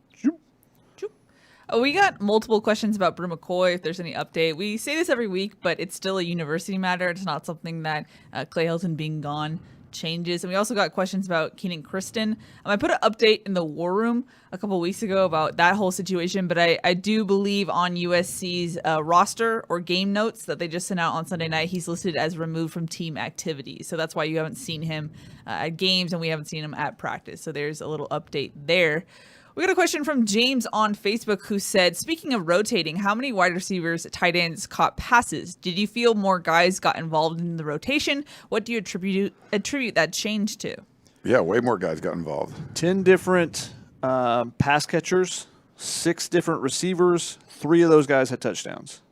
we got multiple questions about Brew McCoy, if there's any update. We say this every week, but it's still a university matter. It's not something that Clay Helton being gone changes. And we also got questions about Keenan Kristen. I put an update in the War Room a couple of weeks ago about that whole situation, but I do believe on USC's roster or game notes that they just sent out on Sunday night, he's listed as removed from team activities. So that's why you haven't seen him at games and we haven't seen him at practice. So there's a little update there. We got a question from James on Facebook who said, speaking of rotating, how many wide receivers, tight ends caught passes? Did you feel more guys got involved in the rotation? What do you attribute that change to? Yeah, way more guys got involved. 10 different pass catchers, 6 different receivers. 3 of those guys had touchdowns.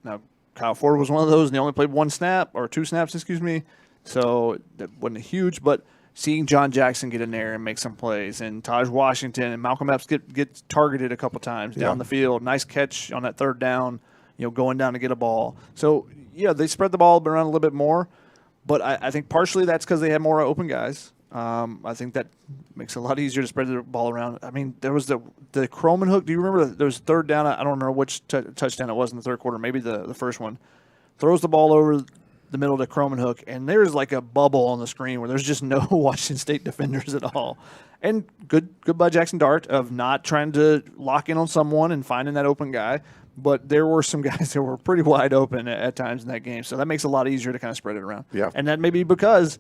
Now, Kyle Ford was one of those, and they only played 1 snap, or 2 snaps, excuse me. So that wasn't huge, but seeing John Jackson get in there and make some plays, and Taj Washington and Malcolm Epps get targeted a couple times down the field. Nice catch on that 3rd down, going down to get a ball. So, yeah, they spread the ball around a little bit more, but I think partially that's because they had more open guys. I think that makes it a lot easier to spread the ball around. I mean, there was the Croman hook. Do you remember there was 3rd down? I don't remember which touchdown it was in the 3rd quarter, maybe the first one. Throws the ball over the middle of the Croman hook, and there's like a bubble on the screen where there's just no Washington State defenders at all. And good by Jaxson Dart of not trying to lock in on someone and finding that open guy. But there were some guys that were pretty wide open at times in that game. So that makes it a lot easier to kind of spread it around. Yeah. And that may be because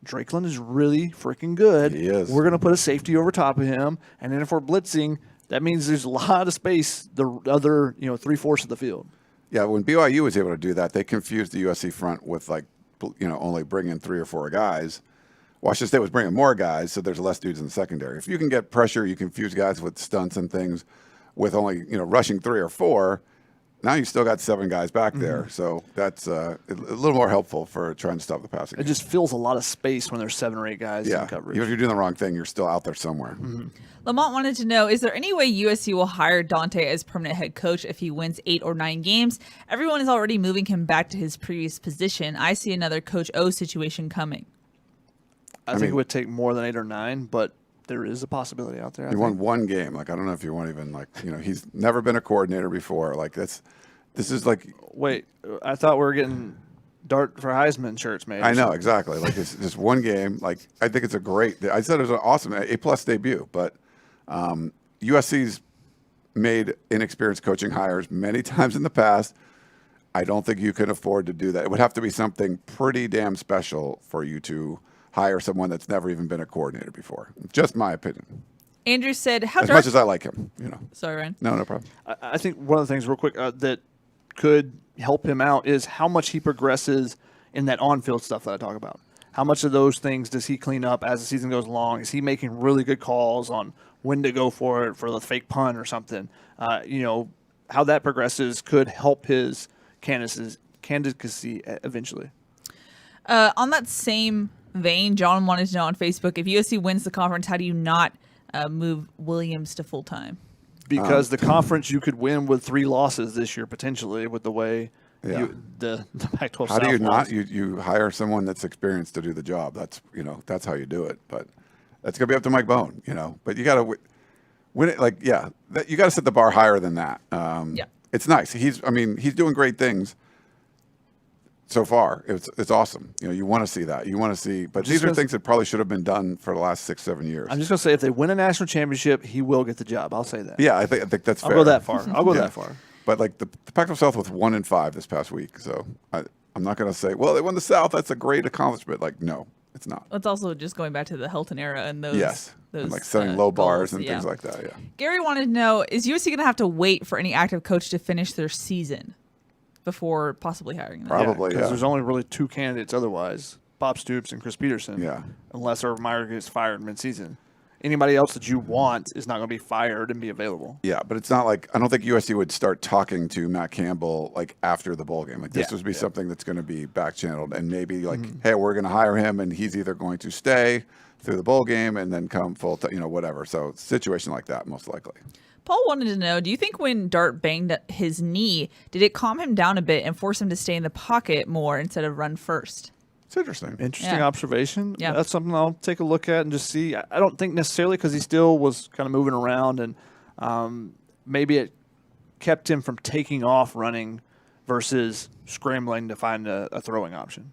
Drakeland is really freaking good. He is. We're going to put a safety over top of him. And then if we're blitzing, that means there's a lot of space the other 3/4 of the field. Yeah, when BYU was able to do that, they confused the USC front with only bringing 3 or 4 guys. Washington State was bringing more guys, so there's less dudes in the secondary. If you can get pressure, you confuse guys with stunts and things with only rushing 3 or 4. Now you still got 7 guys back there, so that's a little more helpful for trying to stop the passing. It just fills a lot of space when there's 7 or 8 guys in coverage. Even if you're doing the wrong thing, you're still out there somewhere. Lamont wanted to know, is there any way USC will hire Dante as permanent head coach if he wins 8 or 9 games? Everyone is already moving him back to his previous position. I see another Coach O situation coming. I think it would take more than 8 or 9, but there is a possibility out there. He won 1 game. I don't know if you want even he's never been a coordinator before. This is like. Wait, I thought we were getting Dart for Heisman shirts made. I know, exactly. Like, it's just one game. Like, I think it's a great – I said it was an awesome A-plus debut, but USC's made inexperienced coaching hires many times in the past. I don't think you can afford to do that. It would have to be something pretty damn special for you to hire someone that's never even been a coordinator before. Just my opinion. Andrew said, "How As Dart?" much as I like him, Sorry, Ryan. No problem. I think one of the things, real quick, that could help him out is how much he progresses in that on-field stuff that I talk about. How much of those things does he clean up as the season goes along? Is he making really good calls on when to go for it, for the fake punt or something? How that progresses could help his candidacy eventually. On that same vein, John wanted to know on Facebook, if USC wins the conference, how do you not move Williams to full-time? Because the conference you could win with 3 losses this year potentially with the way the Pac-12 How South do you was. not? You hire someone that's experienced to do the job. That's how you do it. But that's gonna be up to Mike Bohn. But you got to win it. Like, you got to set the bar higher than that. It's nice. He's doing great things so far. It's awesome. You want to see that. You want to see. But these are things that probably should have been done for the last 6-7 years. I'm just gonna say if they win a national championship, he will get the job. I'll say that. Yeah, I think that's fair. I'll go that far. I'll go that far. But like the Pac-12 South was 1-5 this past week, so I'm not going to say, well, they won the South. That's a great accomplishment. Like, no, it's not. It's also just going back to the Hilton era and those. Yes, those, and like setting low bars goals, and things like that. Yeah. Gary wanted to know: is USC going to have to wait for any active coach to finish their season before possibly hiring them? Probably, because there's only really 2 candidates otherwise: Bob Stoops and Chris Peterson. Yeah. Unless Urban Meyer gets fired mid-season. Anybody else that you want is not going to be fired and be available. Yeah, but it's not like I don't think USC would start talking to Matt Campbell like after the bowl game. Like this would be something that's going to be back channeled and maybe like, hey, we're going to hire him and he's either going to stay through the bowl game and then come full time, whatever. So situation like that most likely. Paul wanted to know: do you think when Dart banged his knee, did it calm him down a bit and force him to stay in the pocket more instead of run first? It's interesting. Interesting observation. Yeah. That's something I'll take a look at and just see. I don't think necessarily because he still was kind of moving around and maybe it kept him from taking off running versus scrambling to find a throwing option.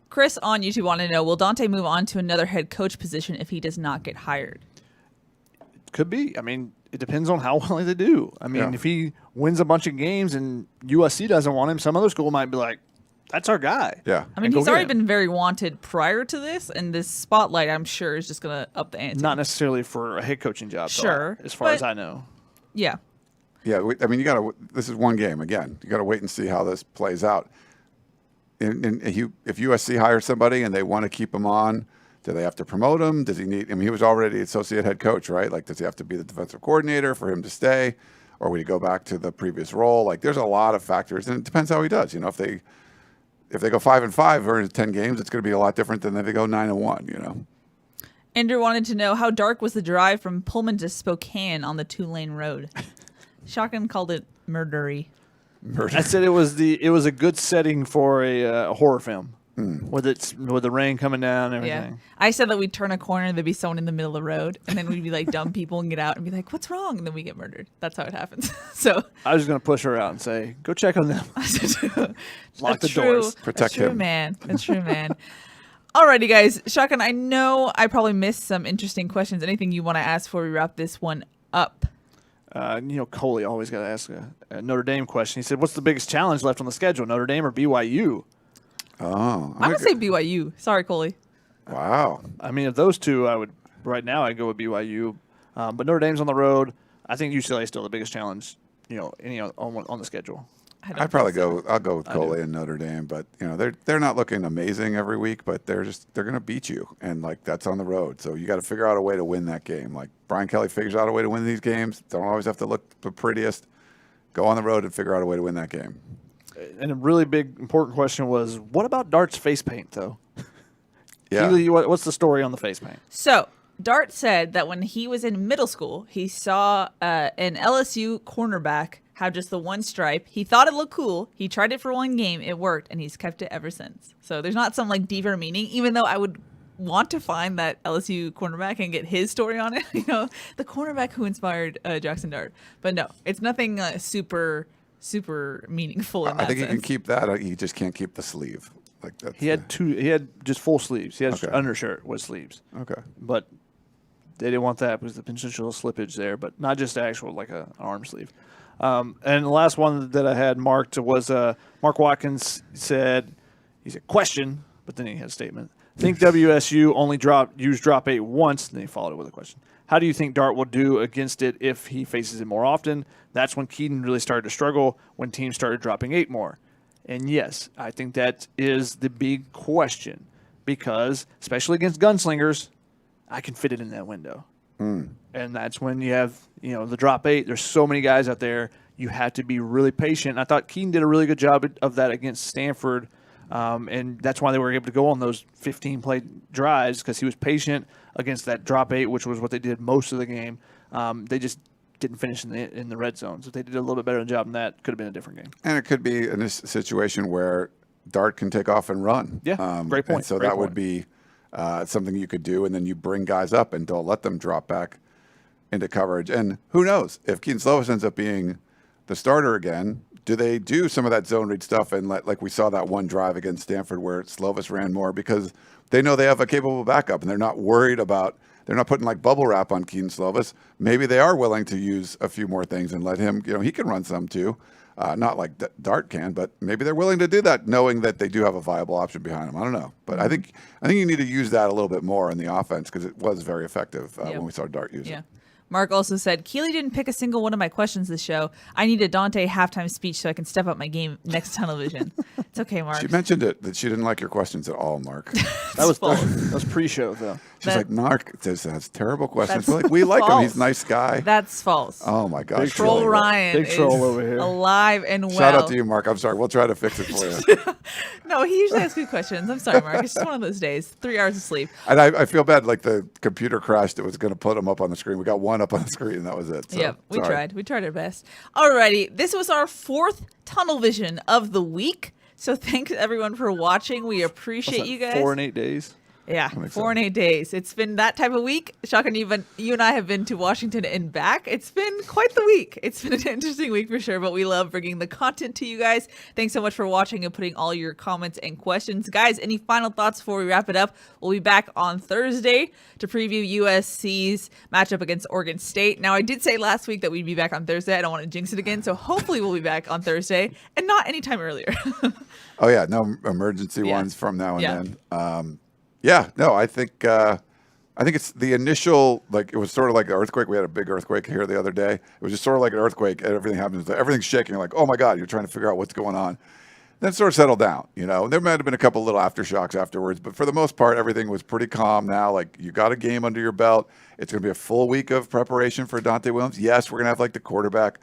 Chris on YouTube wanted to know: will Dante move on to another head coach position if he does not get hired? Could be. I mean, it depends on how well they do. I mean, if he wins a bunch of games and USC doesn't want him, some other school might be like, that's our guy. Yeah. I mean, he's already been very wanted prior to this, and this spotlight, I'm sure, is just going to up the ante. Not necessarily for a head coaching job, sure, though, as far as I know. Yeah. Yeah, you got to. This is one game again. You got to wait and see how this plays out. And if USC hires somebody and they want to keep him on, do they have to promote him? Does he need? I mean, he was already associate head coach, right? Like, does he have to be the defensive coordinator for him to stay, or would he go back to the previous role? Like, there's a lot of factors, and it depends how he does. If they go 5-5 or 10 games, it's going to be a lot different than if they go 9-1. Andrew wanted to know: how dark was the drive from Pullman to Spokane on the 2-lane road? Shotgun called it murdery. I said it was a good setting for a horror film with the rain coming down and everything. Yeah. I said that we'd turn a corner and there'd be someone in the middle of the road, and then we'd be like dumb people and get out and be like, "What's wrong?" And then we get murdered. That's how it happens. So I was just gonna push her out and say, "Go check on them. Lock the doors. Protect him." That's true, man. Alrighty, guys. Shotgun, I know I probably missed some interesting questions. Anything you want to ask before we wrap this one up? Coley always got to ask a Notre Dame question. He said, "What's the biggest challenge left on the schedule, Notre Dame or BYU?" Oh, I'm gonna say BYU. Sorry, Coley. Wow. I mean, of those two, I'd go with BYU. But Notre Dame's on the road. I think UCLA is still the biggest challenge, on the schedule. I'll go with Coley and Notre Dame, but they're not looking amazing every week, but they're going to beat you, and like that's on the road. So you got to figure out a way to win that game. Like Brian Kelly figures out a way to win these games. Don't always have to look the prettiest. Go on the road and figure out a way to win that game. And a really big important question was, what about Dart's face paint though? Yeah. Keely, what's the story on the face paint? So Dart said that when he was in middle school, he saw an LSU cornerback have just the one stripe. He thought it looked cool. He tried it for one game. It worked, and he's kept it ever since. So there's not some like deeper meaning, even though I would want to find that LSU cornerback and get his story on it. The cornerback who inspired Jaxson Dart. But no, it's nothing super meaningful in that I think sense. he can keep that. He just can't keep the sleeve. Like that's He had two. He had just full sleeves. He had Okay. undershirt with sleeves. Okay. But they didn't want that because the potential slippage there, but not just actual like an arm sleeve. And the last one that I had marked was Mark Watkins said, he said question, but then he had a statement. Think WSU only used drop 8 once, and then he followed it with a question. How do you think Dart will do against it if he faces it more often? That's when Kedon really started to struggle, when teams started dropping 8 more. And yes, I think that is the big question because, especially against gunslingers, I can fit it in that window. And that's when you have, the drop 8. There's so many guys out there. You have to be really patient. And I thought Kedon did a really good job of that against Stanford. And that's why they were able to go on those 15-play drives because he was patient against that drop 8, which was what they did most of the game. They just didn't finish in the red zone. So if they did a little bit better job than that, could have been a different game. And it could be in this situation where Dart can take off and run. Yeah, great point. And so Great that would point. be something you could do, and then you bring guys up and don't let them drop back into coverage. And who knows, if Kedon Slovis ends up being the starter again, do they do some of that zone read stuff and like we saw that one drive against Stanford where Slovis ran more because they know they have a capable backup and they're not worried about – they're not putting like bubble wrap on Kedon Slovis. Maybe they are willing to use a few more things and let him, he can run some too. Not like Dart can, but maybe they're willing to do that knowing that they do have a viable option behind him. I don't know. But I think you need to use that a little bit more in the offense because it was very effective when we saw Dart use it. Mark also said, Keely didn't pick a single one of my questions this show. I need a Dante halftime speech so I can step up my game next television. It's okay, Mark. She mentioned it, that she didn't like your questions at all, Mark. That was pre-show, though. She's like, Mark has terrible questions. We're like, we like him. He's a nice guy. That's false. Oh, my gosh. Troll Ryan Big troll over here. Alive and well. Shout out to you, Mark. I'm sorry. We'll try to fix it for you. No, he usually asks good questions. I'm sorry, Mark. It's just one of those days. 3 hours of sleep. And I feel bad. Like the computer crashed. It was going to put him up on the screen. We got one up on the screen, and that was it. So, Yep, we sorry. tried. We tried our best. Alrighty, this was our 4th tunnel vision of the week. So thanks everyone for watching. We appreciate you guys. 4 and 8 days. Yeah, 4 and 8 days. It's been that type of week. Shotgun, you and I have been to Washington and back. It's been quite the week. It's been an interesting week for sure, but we love bringing the content to you guys. Thanks so much for watching and putting all your comments and questions. Guys, any final thoughts before we wrap it up? We'll be back on Thursday to preview USC's matchup against Oregon State. Now, I did say last week that we'd be back on Thursday. I don't want to jinx it again, so hopefully we'll be back on Thursday and not anytime earlier. Oh, yeah. No emergency ones from now and then. I think it's the initial, like, it was sort of like the earthquake. We had a big earthquake here the other day. It was just sort of like an earthquake. And everything happens. Everything's shaking. You're like, oh, my God, you're trying to figure out what's going on. Then it sort of settled down, There might have been a couple little aftershocks afterwards. But for the most part, everything was pretty calm now. Like, you got a game under your belt. It's going to be a full week of preparation for Dante Williams. Yes, we're going to have, like, the quarterback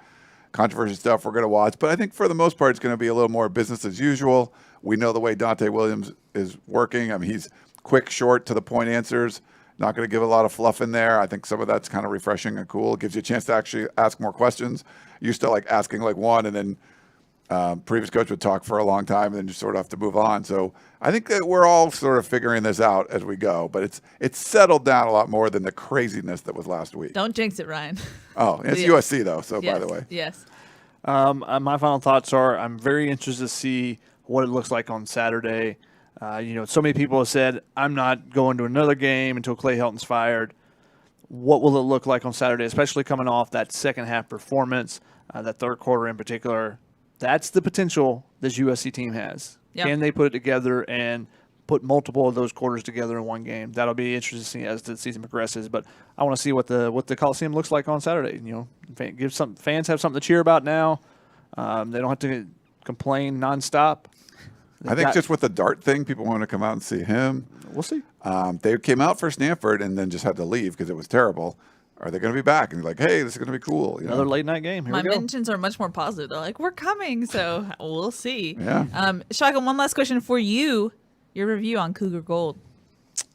controversy stuff we're going to watch. But I think for the most part, it's going to be a little more business as usual. We know the way Dante Williams is working. I mean, he's quick, short, to the point answers. Not going to give a lot of fluff in there. I think some of that's kind of refreshing and cool. It gives you a chance to actually ask more questions. Used to like asking like one, and then previous coach would talk for a long time, and then you sort of have to move on. So I think that we're all sort of figuring this out as we go. But it's settled down a lot more than the craziness that was last week. Don't jinx it, Ryan. Oh, it's USC though. So by the way, Yes. My final thoughts are I'm very interested to see what it looks like on Saturday. So many people have said, I'm not going to another game until Clay Helton's fired. What will it look like on Saturday, especially coming off that second half performance, that third quarter in particular? That's the potential this USC team has. Yep. Can they put it together and put multiple of those quarters together in one game? That'll be interesting as the season progresses. But I want to see what the Coliseum looks like on Saturday. Fans have something to cheer about now. They don't have to complain nonstop. I think just with the Dart thing, people want to come out and see him. We'll see. They came out for Stanford and then just had to leave because it was terrible. Are they going to be back? And like, hey, this is going to be cool. Another late night game. Here My we go. mentions are much more positive. They're like, we're coming, so we'll see. Yeah. Shotgun, one last question for you. Your review on Cougar Gold.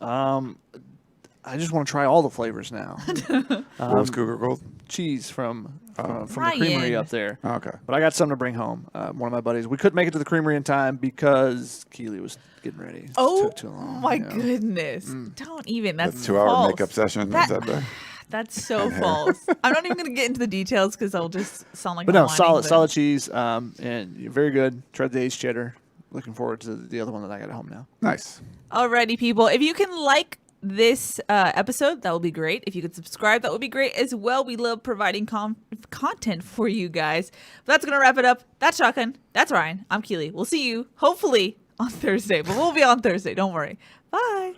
I just want to try all the flavors now. What was Cougar Gold? Cheese from the Ryan. creamery up there. Okay. But I got something to bring home. One of my buddies. We couldn't make it to the creamery in time because Keely was getting ready. It took too long. My goodness. Don't even. That's The 2-hour false. makeup session. That- Is that there? That's so false. I'm not even going to get into the details because I'll just sound like But I'm no, whining, solid cheese, and very good. Tried the aged cheddar. looking forward to the other one that I got at home now. Nice. Alrighty, people. If you can like this episode, that would be great. If you could subscribe, that would be great as well. We love providing content for you guys. But that's going to wrap it up. That's Shotgun. That's Ryan. I'm Keely. We'll see you, hopefully, on Thursday. But we'll be on Thursday. Don't worry. Bye.